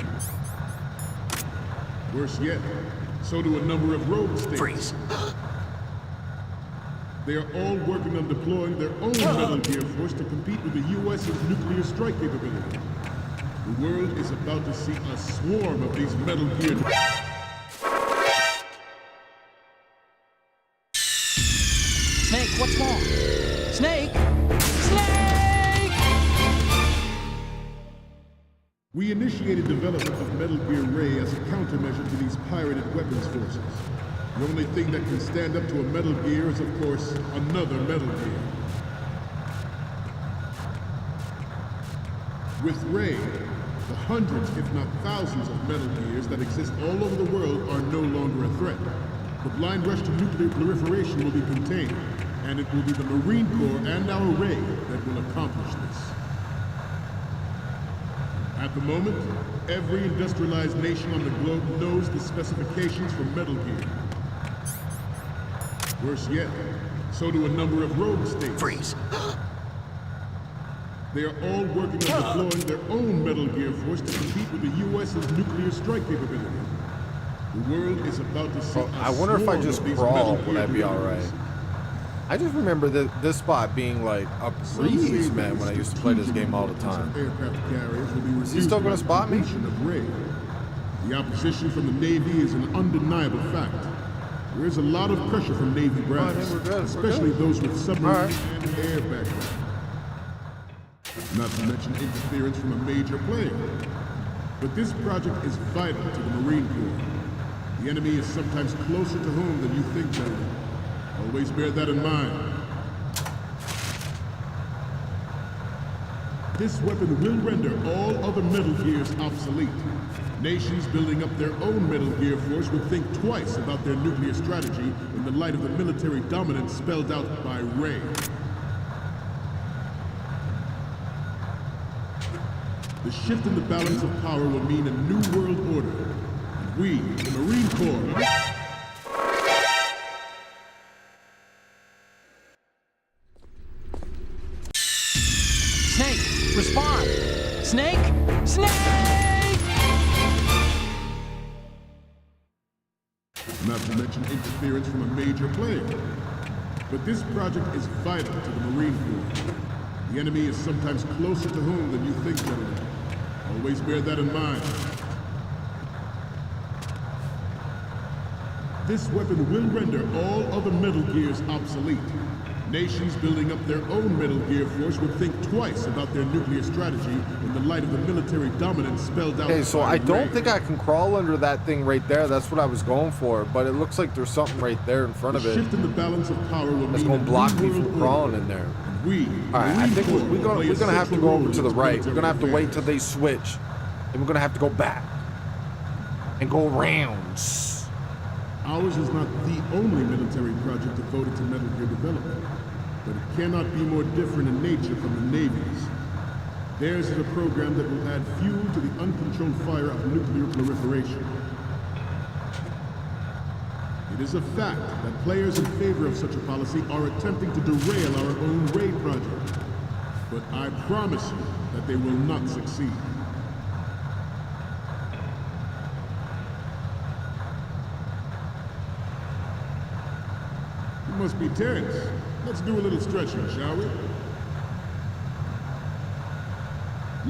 Worse yet, so do a number of rogue states. Freeze. They are all working on deploying their own Metal Gear force to compete with the U.S.'s nuclear strike capability. The world is about to see a swarm of these Metal Gear... Snake, what's wrong? Snake! Snake! We initiated development of Metal Gear Ray as a countermeasure to these pirated weapons forces. The only thing that can stand up to a Metal Gear is, of course, another Metal Gear. With Ray, the hundreds, if not thousands, of Metal Gears that exist all over the world are no longer a threat. The blind rush to nuclear proliferation will be contained, and it will be the Marine Corps and our Ray that will accomplish this. At the moment, every industrialized nation on the globe knows the specifications for Metal Gear. Worse yet, so do a number of rogue states. Freeze. They are all working on deploying their own Metal Gear force to compete with the U.S.'s nuclear strike capability. The world is about to see I wonder if I just crawl, would I be alright? I just remember this spot being like a breeze, man, when I used to play this game all the time. Is he still gonna spot me? The opposition from the Navy is an undeniable fact. There is a lot of pressure from Navy brass, especially those with submarine and air background. Not to mention interference from a major player. But this project is vital to the Marine Corps. The enemy is sometimes closer to home than you think, gentlemen. Always bear that in mind. This weapon will render all other Metal Gears obsolete. Nations building up their own Metal Gear force would think twice about their nuclear strategy in the light of the military dominance spelled out by Ray. The shift in the balance of power will mean a new world order. And we, the Marine Corps... Snake, respond! Snake! Snake! Not to mention interference from a major player. But this project is vital to the Marine Corps. The enemy is sometimes closer to home than you think, gentlemen. Always bear that in mind. This weapon will render all other Metal Gears obsolete. Nations building up their own Metal Gear force would think twice about their nuclear strategy in the light of the military dominance spelled out. Okay, so I don't think I can crawl under that thing right there. That's what I was going for, but it looks like there's something right there in front of it. Shift in the balance of power will that's going to block me from crawling in there. Alright, I think we're gonna have to go over to the right. We're gonna have to wait till they switch. And we're gonna have to go back. And go rounds. Ours is not the only military project devoted to Metal Gear development. But it cannot be more different in nature from the Navy's. Theirs is a program that will add fuel to the uncontrolled fire of nuclear proliferation. It is a fact that players in favor of such a policy are attempting to derail our own Ray project. But I promise you that they will not succeed. You must be tense. Let's do a little stretching, shall we?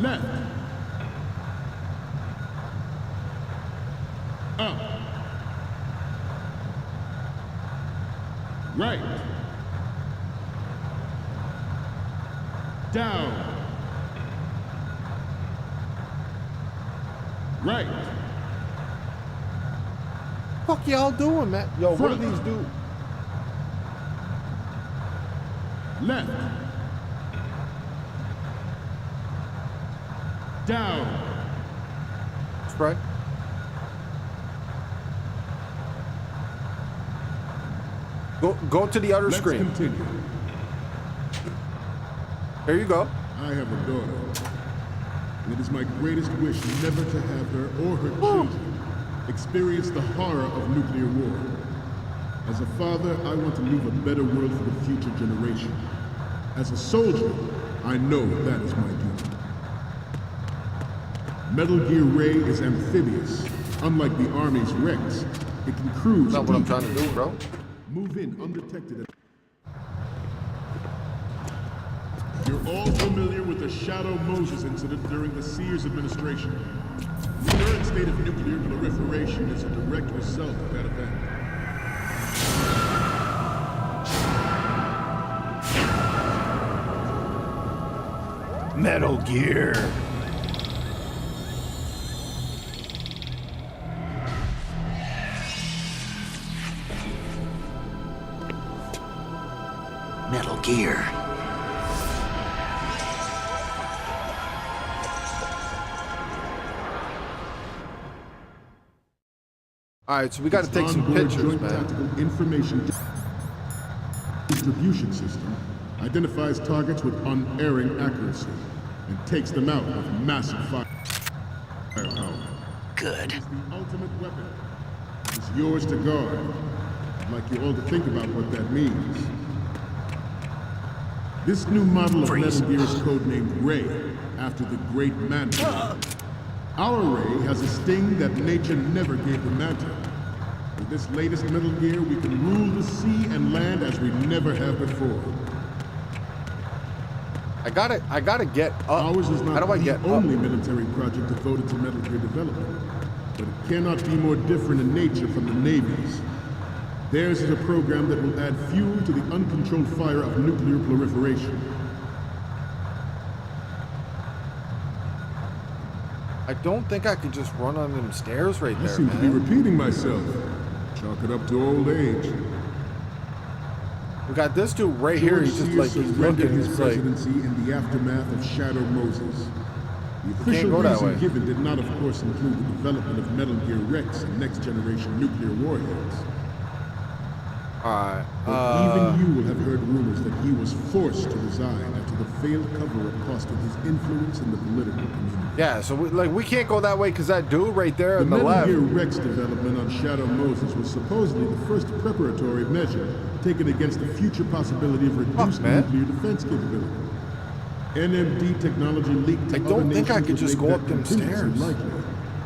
Left. Up. Right. Down. Right. Fuck y'all doing, man? Yo, what do these do? Left. Down. That's right. Go to the other screen. Let's continue. There you go. I have a daughter. and it is my greatest wish never to have her or her children experience the horror of nuclear war. As a father, I want to leave a better world for the future generation. As a soldier, I know that is my duty. Metal Gear Ray is amphibious. Unlike the Army's Rex, it can cruise. That's not what I'm trying to do, bro. Move in undetected. You're all familiar with the Shadow Moses incident during the Sears administration. The current state of nuclear proliferation is a direct result of that event. Metal Gear. Metal Gear. All right, so we got to take some Onboard pictures, Joint man. Tactical Information Distribution System identifies targets with unerring accuracy and takes them out with massive firepower. Good. It's the ultimate weapon. It's yours to guard. I'd like you all to think about what that means. This new model of Metal Gear is codenamed Ray, after the great Manta. Our Ray has a sting that nature never gave the Manta. With this latest Metal Gear, we can rule the sea and land as we never have before. I gotta get up. Ours is not How do I the get only up? military project devoted to Metal Gear development, but it cannot be more different in nature from the Navy's. Theirs is a program that will add fuel to the uncontrolled fire of nuclear proliferation. I don't think I could just run on them stairs right I there, seem to be man. repeating myself. Chalk it up to old age. We got this dude right here. He's just like, he's surrendered looking. his He's like, presidency in the aftermath of Shadow Moses. The official go that way. reason given did not, of course, include the development of Metal Gear Rex and next-generation nuclear warheads. alright. But even you will have heard rumors that he was forced to resign after the failed cover-up cost him his influence in the political community. Yeah, so we can't go that way because that dude right there The on the Metal left. Gear Rex development on Shadow Moses was supposedly the first preparatory measure taken against the future possibility of reduced man. nuclear defense capability. NMD technology leaked to I don't other think I nations could would just make go that up them contingency stairs. likely.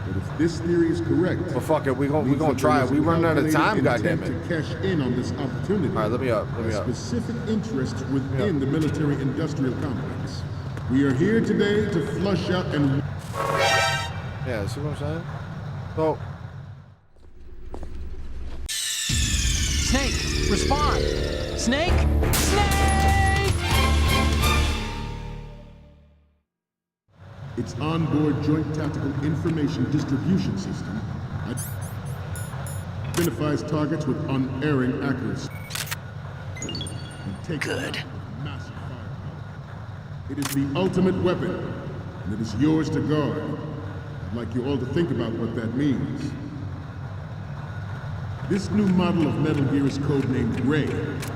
But if this theory is correct, Well, fuck it. We gonna means that try there it. was We a running out of time, calculated goddammit. intent to cash in on this opportunity. All right, let me up. Let me by up. Specific interests within the military-industrial complex. We are here today to flush out and Yeah, see what I'm saying? So, Snake, respond! Snake! Snake! its onboard Joint Tactical Information Distribution System identifies targets with unerring accuracy. And takes them out with massive firepower. It is the ultimate weapon, and it is yours to guard. I'd like you all to think about what that means. This new model of Metal Gear is codenamed Ray,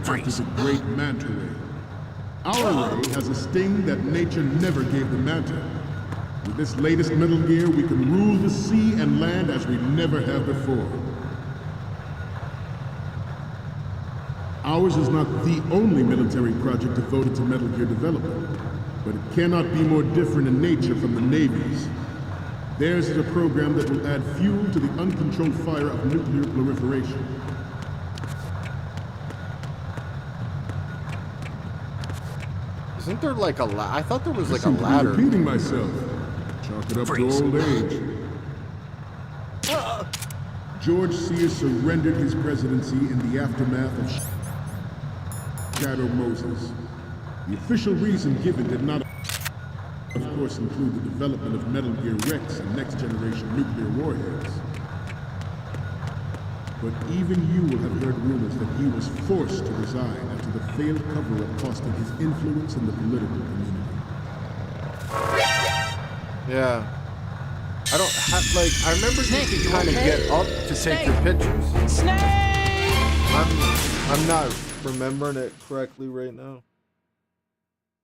after the great Manta Ray. Our Ray has a sting that nature never gave the Manta. With this latest Metal Gear, we can rule the sea and land as we never have before. Ours is not the only military project devoted to Metal Gear development, but it cannot be more different in nature from the Navy's. Theirs is a program that will add fuel to the uncontrolled fire of nuclear proliferation. isn't there like a I thought there was like a Seem to be ladder. repeating myself. Chalk it up to old age. George Sears surrendered his presidency in the aftermath of Shadow Moses. The official reason given did not, of course, include the development of Metal Gear Rex and next-generation nuclear warheads. But even you will have heard rumors that he was forced to resign after the failed cover-up cost him his influence in the political community. Yeah. I don't have, like, I remember Snake, you you could kind of okay? get up to take your Snake. pictures. Snake! I'm not remembering it correctly right now.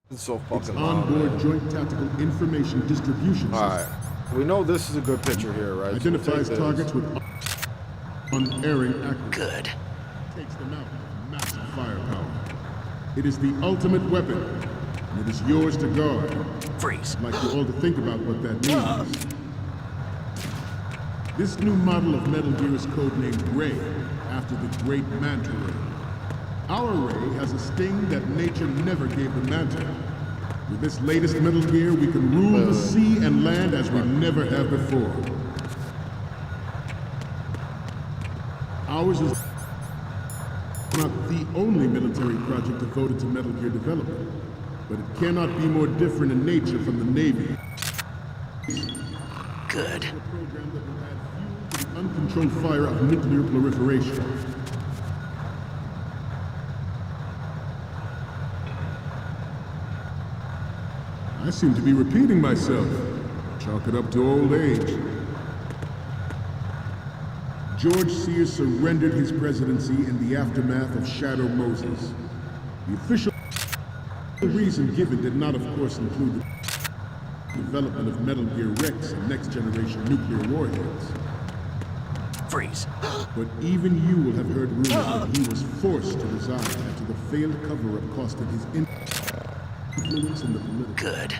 It's so It's fucking long. onboard Man. Joint Tactical Information Distribution All System. right. We know this is a good picture here, right? So we'll Identifies take this. targets with unerring accuracy. Good. Takes them out with massive firepower. It is the ultimate weapon, and it is yours to guard. Freeze. I'd like you all to think about what that means. This new model of Metal Gear is codenamed Ray, after the Great Manta Ray. Our Ray has a sting that nature never gave the Manta. With this latest Metal Gear, we can rule the sea and land as we never have before. Ours is not the only military project devoted to Metal Gear development, but it cannot be more different in nature from the Navy. Good. A program that will add fuel to the uncontrolled fire of nuclear proliferation. I seem to be repeating myself. Chalk it up to old age. George Sears surrendered his presidency in the aftermath of Shadow Moses. The official reason given did not, of course, include the development of Metal Gear Rex and next-generation nuclear warheads. Freeze. But even you will have heard rumors that he was forced to resign after the failed cover-up costed his influence in the political. Good.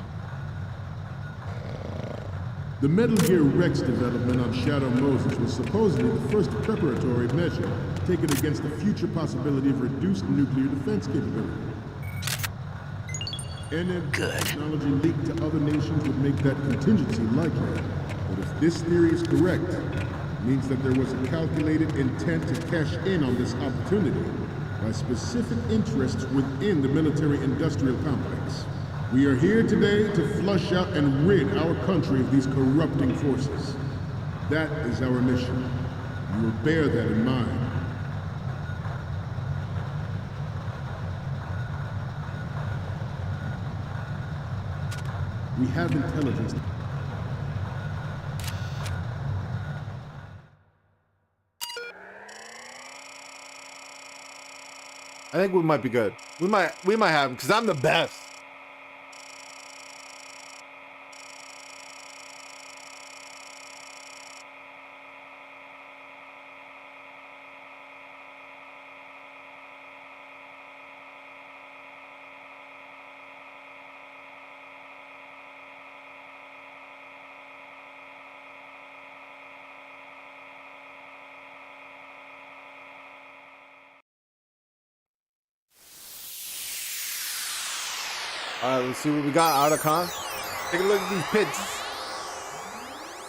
The Metal Gear Rex development on Shadow Moses was supposedly the first preparatory measure taken against the future possibility of reduced nuclear defense capability. NM technology leaked to other nations would make that contingency likely. But if this theory is correct, it means that there was a calculated intent to cash in on this opportunity by specific interests within the military-industrial complex. We are here today to flush out and rid our country of these corrupting forces. That is our mission. You will bear that in mind. We have intelligence. I think we might be good. We might have him because I'm the best. All right, let's see what we got, Otacon. Take a look at these pitches.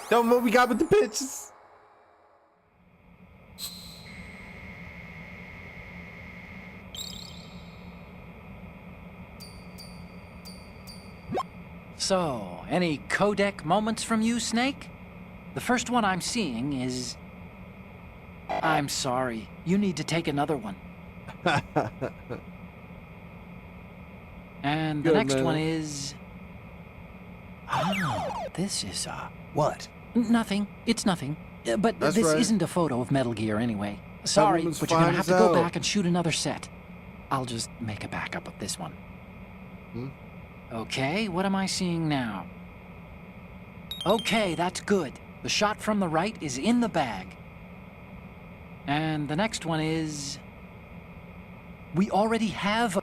Tell them what we got with the pitches. So, any codec moments from you, Snake? The first one I'm seeing is... I'm sorry. You need to take another one. And the Good, next man. one is... Oh, this is, What? Nothing. It's nothing. But That's this right. isn't a photo of Metal Gear anyway. Sorry, woman's but you're gonna fine have as to go hell. back and shoot another set. I'll just make a backup of this one. Okay, what am I seeing now? Okay, that's good. The shot from the right is in the bag. And the next one is... We already have...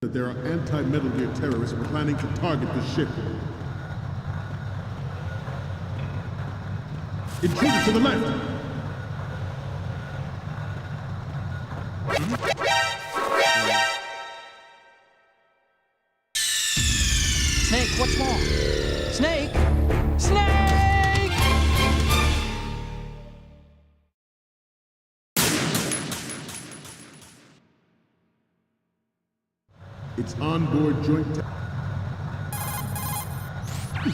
That there are anti-Metal Gear terrorists planning to target the ship. Intruder to the left! Snake, what's wrong? Snake! Snake! It's onboard joint...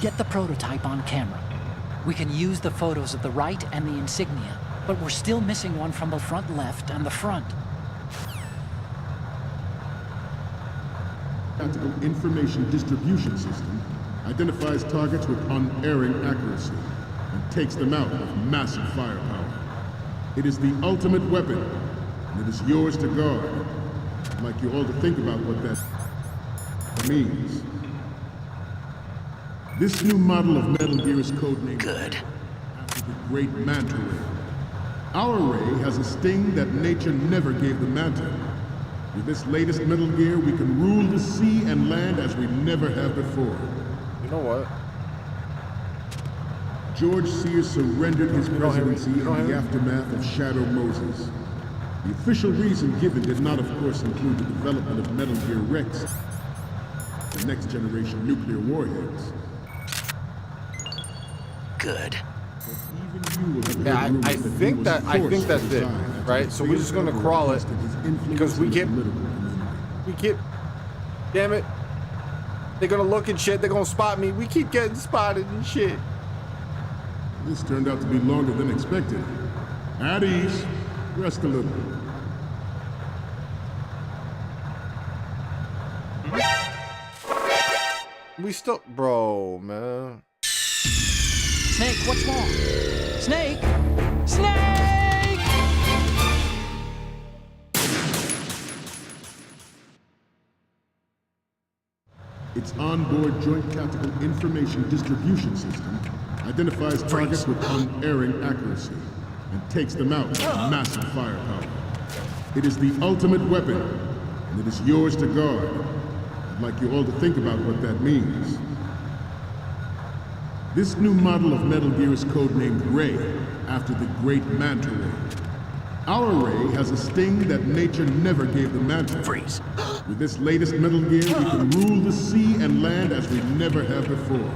Get the prototype on camera. We can use the photos of the right and the insignia, but we're still missing one from the front left and the front. Tactical Information Distribution System, identifies targets with unerring accuracy, and takes them out with massive firepower. It is the ultimate weapon, and it is yours to guard. I'd like you all to think about what that means. This new model of Metal Gear is codenamed Good. after the great Manta Ray. Our ray has a sting that nature never gave the Manta. With this latest Metal Gear, we can rule the sea and land as we never have before. You know what? George Sears surrendered his presidency in the aftermath of Shadow Moses. The official reason given did not, of course, include the development of Metal Gear Rex, the next generation nuclear warheads. Good. Yeah, I think that's it, right? So we're just gonna crawl it because we keep, damn it, they're gonna look and shit. They're gonna spot me. We keep getting spotted and shit. This turned out to be longer than expected. At ease, rest a little. We still, bro, man. Snake, what's wrong? Snake! Snake! Its onboard Joint Tactical Information Distribution System identifies targets with unerring accuracy and takes them out with massive firepower. It is the ultimate weapon, and it is yours to guard. I'd like you all to think about what that means. This new model of Metal Gear is codenamed Ray, after the great Manta Ray. Our Ray has a sting that nature never gave the Manta. Freeze. With this latest Metal Gear, we can rule the sea and land as we never have before.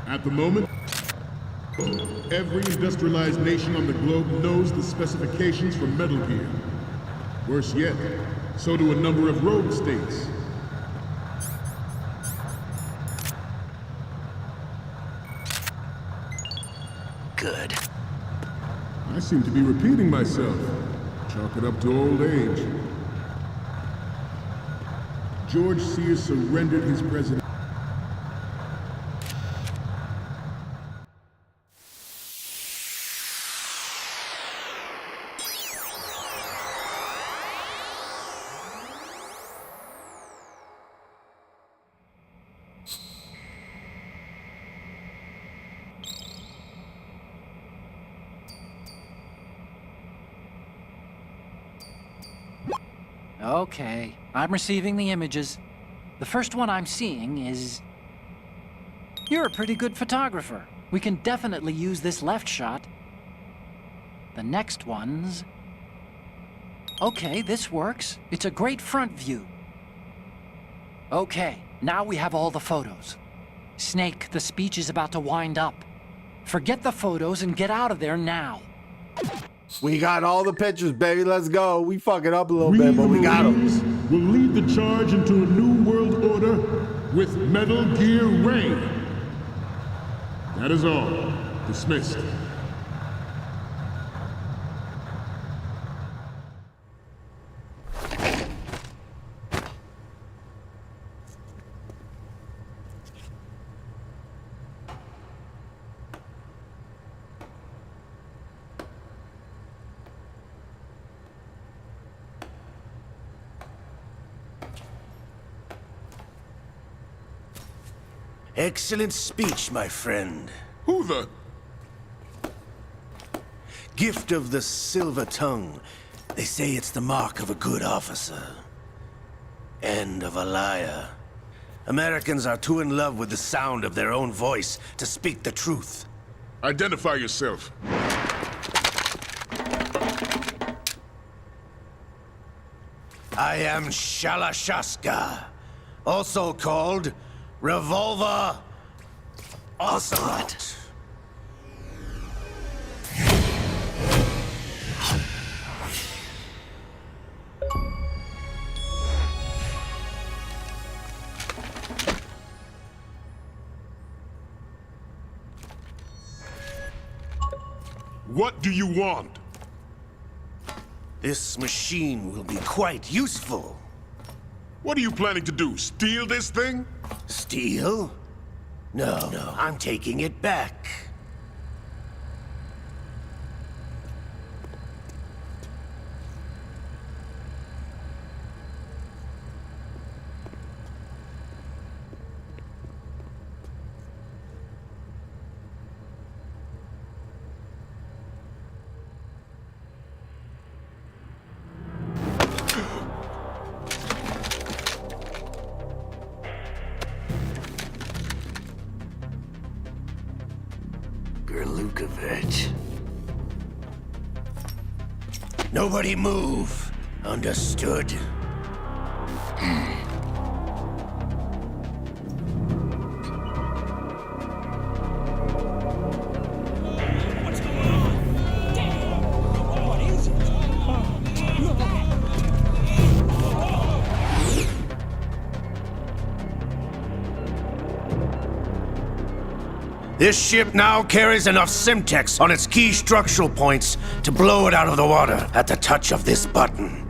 At the moment, every industrialized nation on the globe knows the specifications for Metal Gear. Worse yet, so do a number of rogue states. Good. I seem to be repeating myself. Chalk it up to old age. George Sears surrendered his presidency. Okay, I'm receiving the images. The first one I'm seeing is... You're a pretty good photographer. We can definitely use this left shot. The next one's... Okay, this works. It's a great front view. Okay, now we have all the photos. Snake, the speech is about to wind up. Forget the photos and get out of there now. We got all the pictures, baby. Let's go. We fuck it up a little bit, but we got them. Will lead the charge into a new world order with Metal Gear Ray. That is all. Dismissed. Excellent speech, my friend. Who the? Gift of the silver tongue. They say it's the mark of a good officer. And of a liar. Americans are too in love with the sound of their own voice to speak the truth. Identify yourself. I am Shalashaska, also called Revolver Ocelot. What do you want? This machine will be quite useful. What are you planning to do, steal this thing? Steal? No, I'm taking it back. Gerlukovich. Nobody move. Understood? This ship now carries enough Simtex on its key structural points to blow it out of the water at the touch of this button.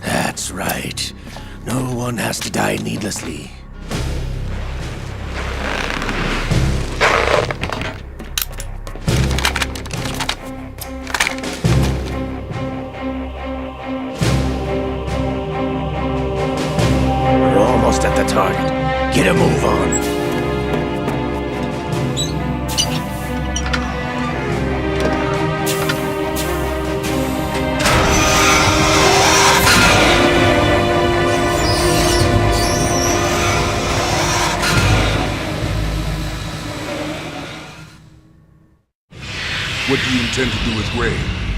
That's right. No one has to die needlessly. We're almost at the target. Get a move on. What do you intend to do with Ray?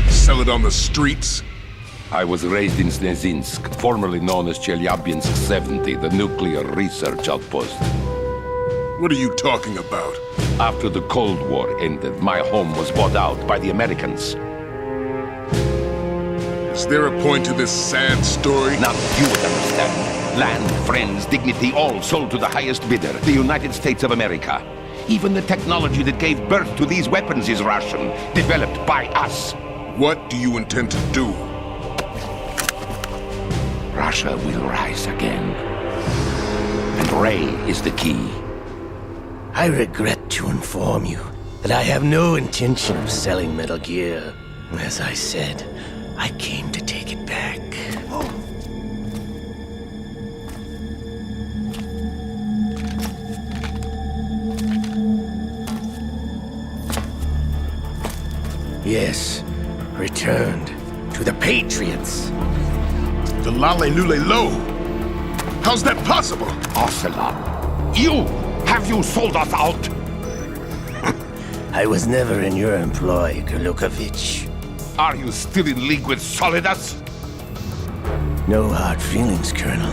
Sell it on the streets? I was raised in Snezinsk, formerly known as Chelyabinsk 70, the nuclear research outpost. What are you talking about? After the Cold War ended, my home was bought out by the Americans. Is there a point to this sad story? Now you would understand. Land, friends, dignity, all sold to the highest bidder, the United States of America. Even the technology that gave birth to these weapons is Russian, developed by us. What do you intend to do? Russia will rise again. And Ray is the key. I regret to inform you that I have no intention of selling Metal Gear. As I said, I came to take it back. Yes, returned to the Patriots. The Lale Lule Lo? How's that possible? Ocelot, have you sold us out? I was never in your employ, Gerlukovich. Are you still in league with Solidus? No hard feelings, Colonel.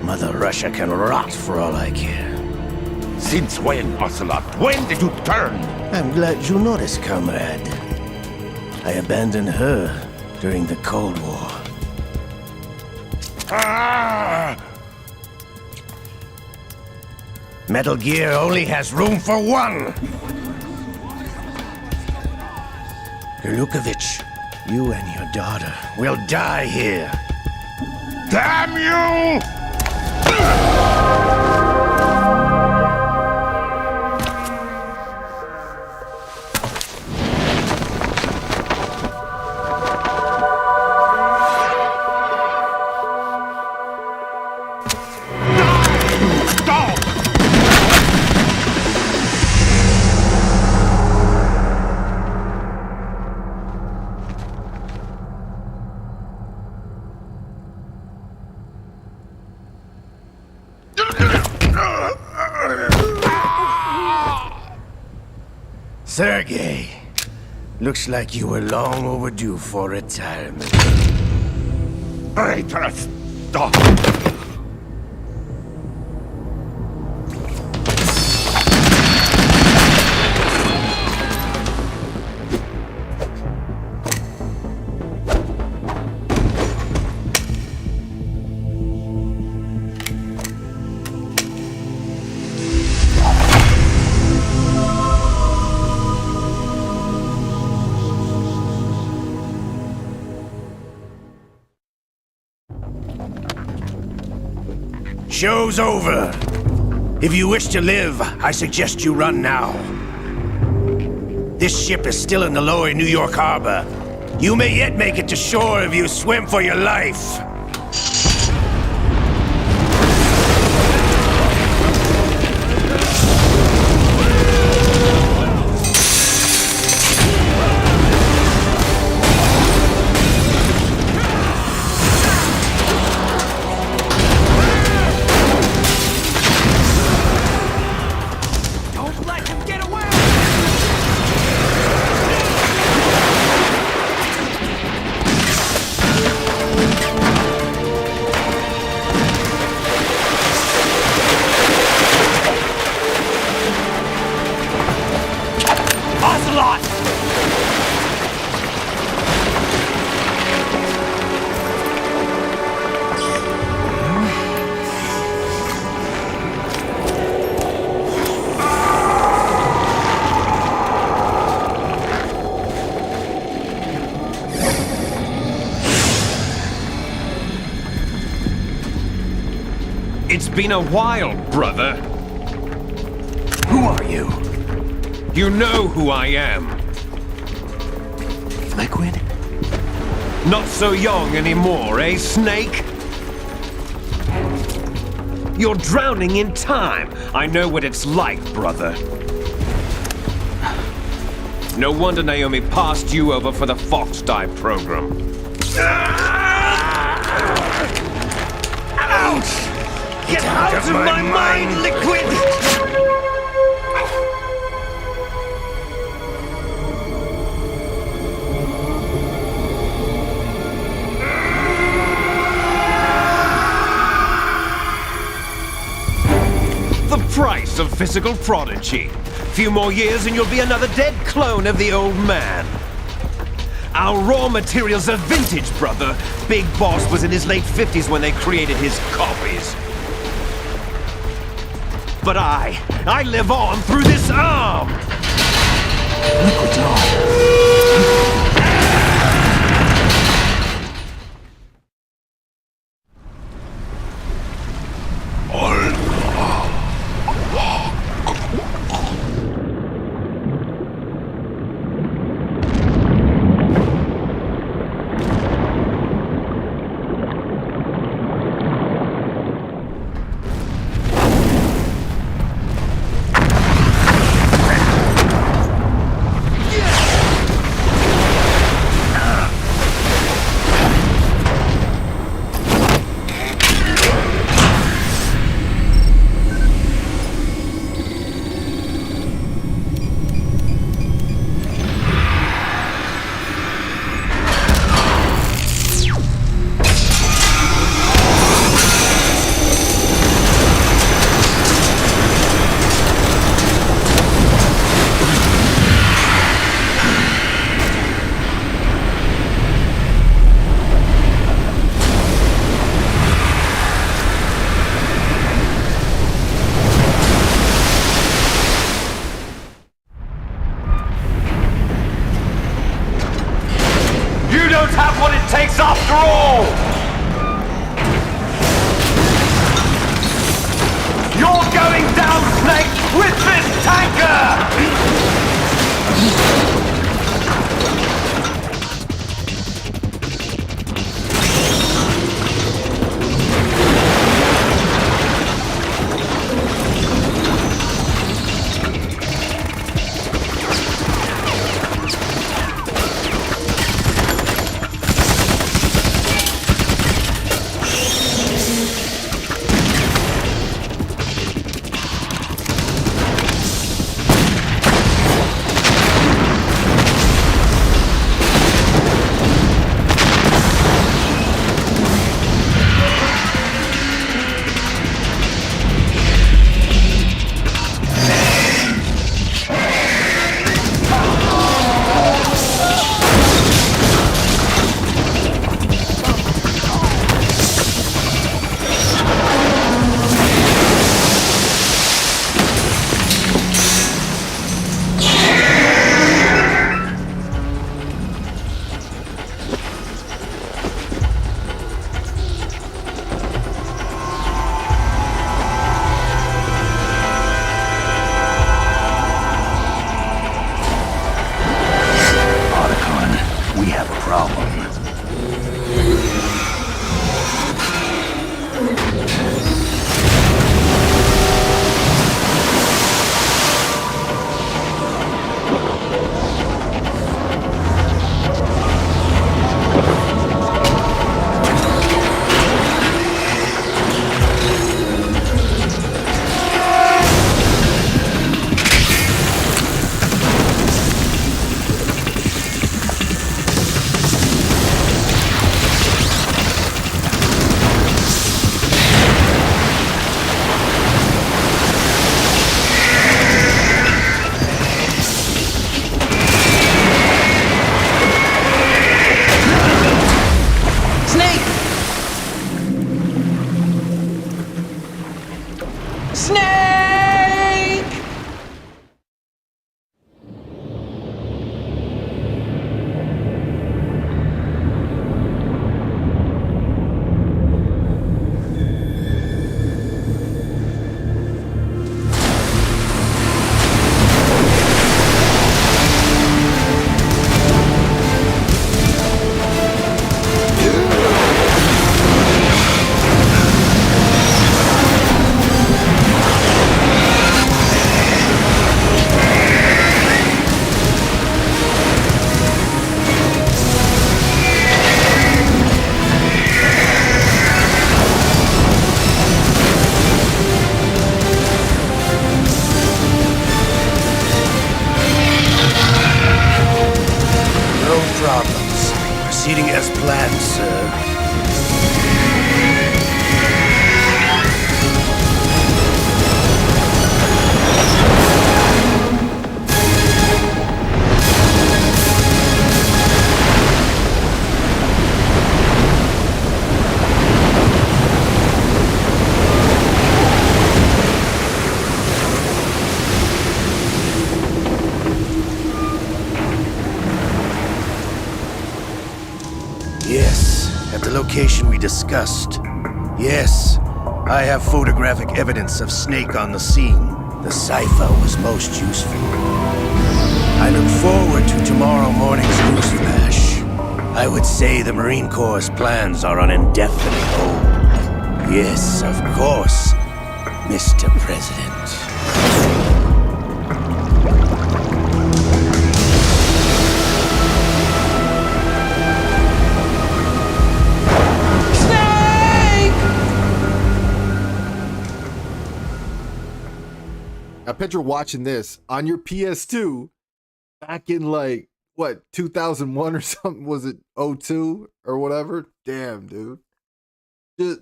Mother Russia can rot for all I care. Since when, Ocelot? When did you turn? I'm glad you noticed, comrade. I abandoned her during the Cold War. Ah! Metal Gear only has room for one! Gerlukovich, you and your daughter will die here. Damn you! Sergei, looks like you were long overdue for retirement. Traitorous dog! Show's over. If you wish to live, I suggest you run now. This ship is still in the lower New York harbor. You may yet make it to shore if you swim for your life. It's been a while, brother. Who are you? You know who I am. Liquid? Not so young anymore, eh, Snake? You're drowning in time. I know what it's like, brother. No wonder Naomi passed you over for the Fox Dive program. Ouch! Get out of my mind, Liquid! The price of physical prodigy. Few more years and you'll be another dead clone of the old man. Our raw materials are vintage, brother. Big Boss was in his late 50s when they created his copies. But I live on through this arm! Liquid's Snake! No problems. Proceeding as planned, sir. Yes, at the location we discussed. Yes, I have photographic evidence of Snake on the scene. The cipher was most useful. I look forward to tomorrow morning's news flash. I would say the Marine Corps' plans are on indefinite hold. Yes, of course, Mr. President. I picture watching this on your PS2 back in like, what, 2001 or something? Was it 02 or whatever? Damn, dude. Just,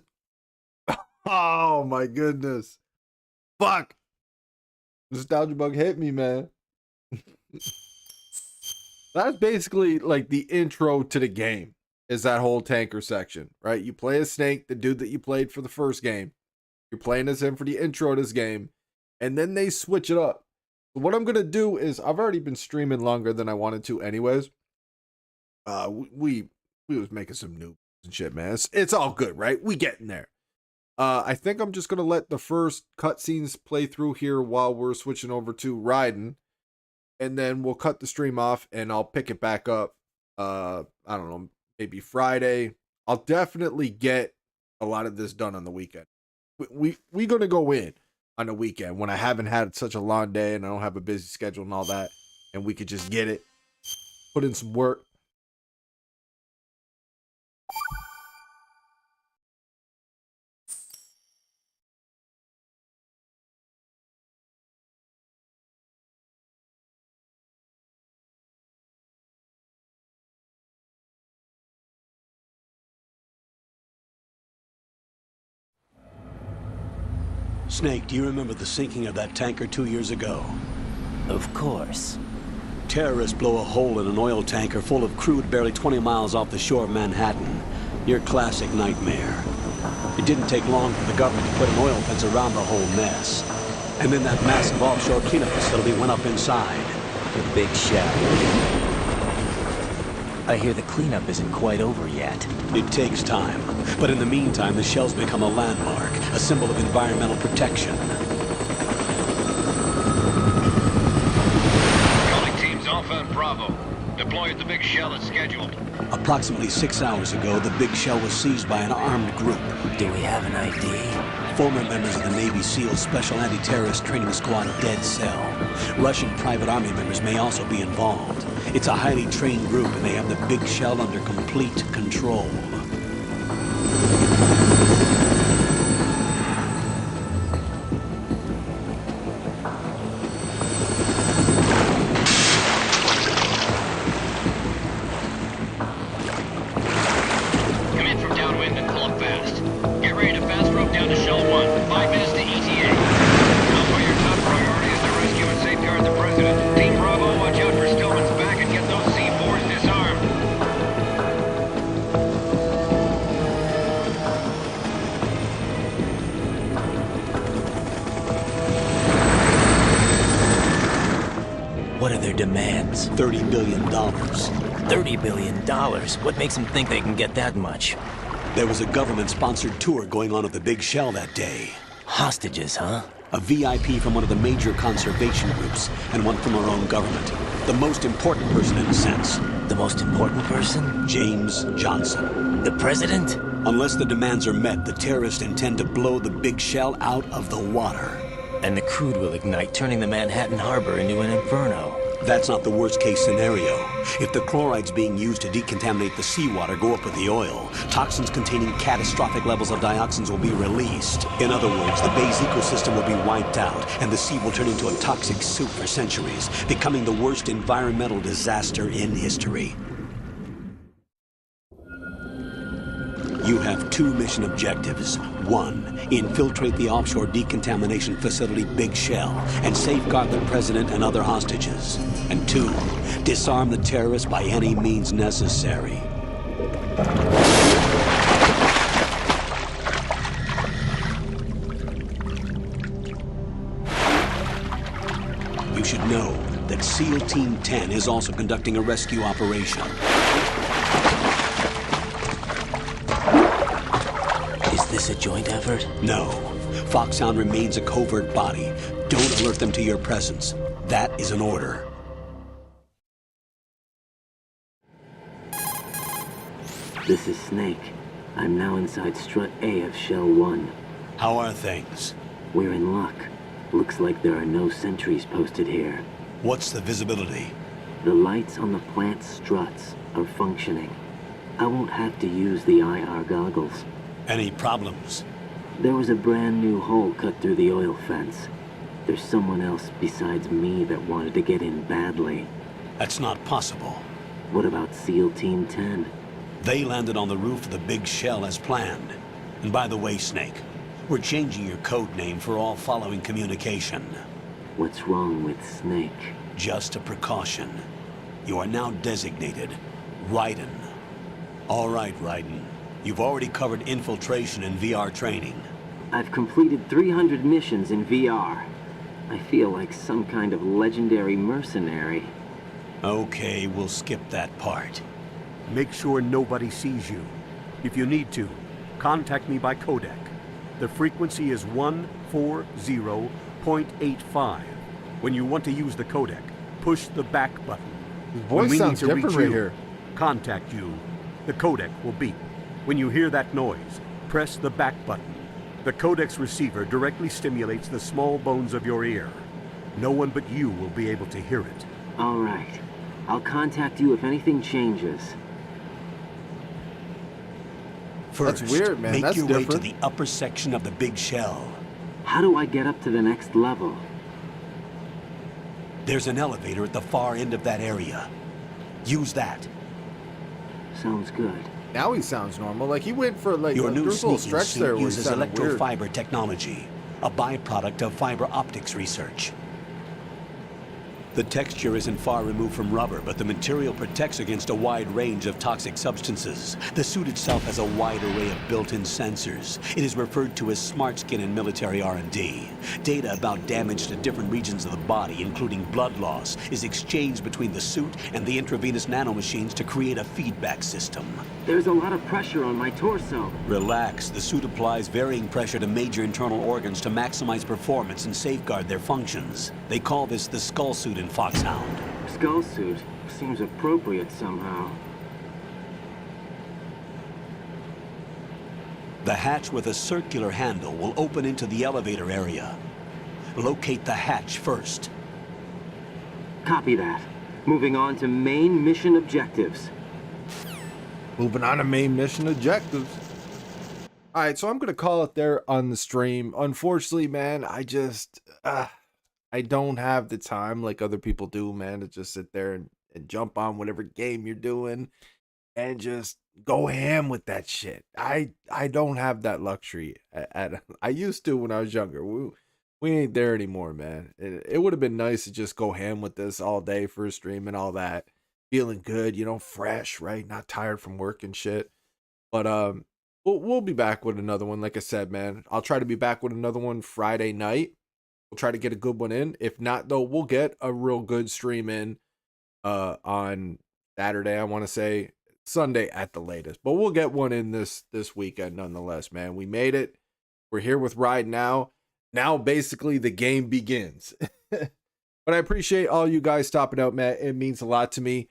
oh my goodness. Fuck. Nostalgia bug hit me, man. That's basically like the intro to the game, is that whole tanker section, right? You play as Snake, the dude that you played for the first game. You're playing as him for the intro to this game. And then they switch it up. So what I'm going to do is, I've already been streaming longer than I wanted to anyways. We was making some news and shit, man. It's all good, right? We getting there. I think I'm just going to let the first cutscenes play through here while we're switching over to Raiden. And then we'll cut the stream off and I'll pick it back up. I don't know, maybe Friday. I'll definitely get a lot of this done on the weekend. We going to go in on the weekend when I haven't had such a long day and I don't have a busy schedule and all that, and we could just get it, put in some work. Snake, do you remember the sinking of that tanker 2 years ago? Of course. Terrorists blow a hole in an oil tanker full of crude barely 20 miles off the shore of Manhattan. Your classic nightmare. It didn't take long for the government to put an oil fence around the whole mess. And then that massive offshore cleanup facility went up inside. The big shell. I hear the cleanup isn't quite over yet. It takes time. But in the meantime, the shell's become a landmark, a symbol of environmental protection. Calling teams Alpha and Bravo. Deploy at the big shell as scheduled. Approximately 6 hours ago, the big shell was seized by an armed group. Do we have an ID? Former members of the Navy SEAL Special Anti-Terrorist Training Squad Dead Cell. Russian private army members may also be involved. It's a highly trained group, and they have the big shell under complete control. Come in from downwind and pull up fast. Get ready to fast rope down to Shell 1. 5 minutes to ETA. Alpha, your top priority is to rescue and safeguard the President. Team Bravo, watch out for Stillman's back and get those C4s disarmed. What are their demands? $30 billion. $30 billion? What makes them think they can get that much? There was a government-sponsored tour going on at the Big Shell that day. Hostages, huh? A VIP from one of the major conservation groups, and one from our own government. The most important person in a sense. The most important person? James Johnson. The president? Unless the demands are met, the terrorists intend to blow the Big Shell out of the water. And the crude will ignite, turning the Manhattan Harbor into an inferno. That's not the worst-case scenario. If the chlorides being used to decontaminate the seawater go up with the oil, toxins containing catastrophic levels of dioxins will be released. In other words, the bay's ecosystem will be wiped out, and the sea will turn into a toxic soup for centuries, becoming the worst environmental disaster in history. You have 2 mission objectives. 1, infiltrate the offshore decontamination facility Big Shell and safeguard the president and other hostages. And 2, disarm the terrorists by any means necessary. You should know that SEAL Team 10 is also conducting a rescue operation. Is this a joint effort? No. Foxhound remains a covert body. Don't alert them to your presence. That is an order. This is Snake. I'm now inside Strut A of Shell 1. How are things? We're in luck. Looks like there are no sentries posted here. What's the visibility? The lights on the plant's struts are functioning. I won't have to use the IR goggles. Any problems? There was a brand new hole cut through the oil fence. There's someone else besides me that wanted to get in badly. That's not possible. What about SEAL Team 10? They landed on the roof of the Big Shell as planned. And by the way, Snake, we're changing your code name for all following communication. What's wrong with Snake? Just a precaution. You are now designated Raiden. All right, Raiden. You've already covered infiltration and VR training. I've completed 300 missions in VR. I feel like some kind of legendary mercenary. Okay, we'll skip that part. Make sure nobody sees you. If you need to, contact me by codec. The frequency is 140.85. When you want to use the codec, push the back button. His When voice we sounds need to different reach right you, here. contact you. The codec will beep. When you hear that noise, press the back button. The codec's receiver directly stimulates the small bones of your ear. No one but you will be able to hear it. All right. I'll contact you if anything changes. First, That's weird, man. make That's your way to different. the upper section of the Big Shell. How do I get up to the next level? There's an elevator at the far end of that area. Use that. Sounds good. Now he sounds normal. Like he went for like Your there new was a little sneaking stretch there suit where he uses sounded weird. electrofiber technology, a byproduct of fiber optics research. The texture isn't far removed from rubber, but the material protects against a wide range of toxic substances. The suit itself has a wide array of built-in sensors. It is referred to as smart skin in military R&D. Data about damage to different regions of the body, including blood loss, is exchanged between the suit and the intravenous nanomachines to create a feedback system. There's a lot of pressure on my torso. Relax. The suit applies varying pressure to major internal organs to maximize performance and safeguard their functions. They call this the skull suit in Foxhound. Skull suit seems appropriate somehow. The hatch with a circular handle will open into the elevator area. Locate the hatch first. Copy that. Moving on to main mission objectives. Moving on to main mission objectives. All right, so I'm gonna call it there on the stream. Unfortunately, man, I don't have the time like other people do, man, to just sit there and jump on whatever game you're doing and just go ham with that shit. I don't have that luxury. I used to when I was younger. We ain't there anymore, man. It would have been nice to just go ham with this all day for a stream and all that. Feeling good, you know, fresh, right? Not tired from work and shit. But we'll be back with another one. Like I said, man, I'll try to be back with another one Friday night. We'll try to get a good one in. If not, though, we'll get a real good stream in on Saturday, I want to say. Sunday at the latest. But we'll get one in this weekend nonetheless, man. We made it. We're here with Ride Now. Now, basically, the game begins. But I appreciate all you guys stopping out, man. It means a lot to me.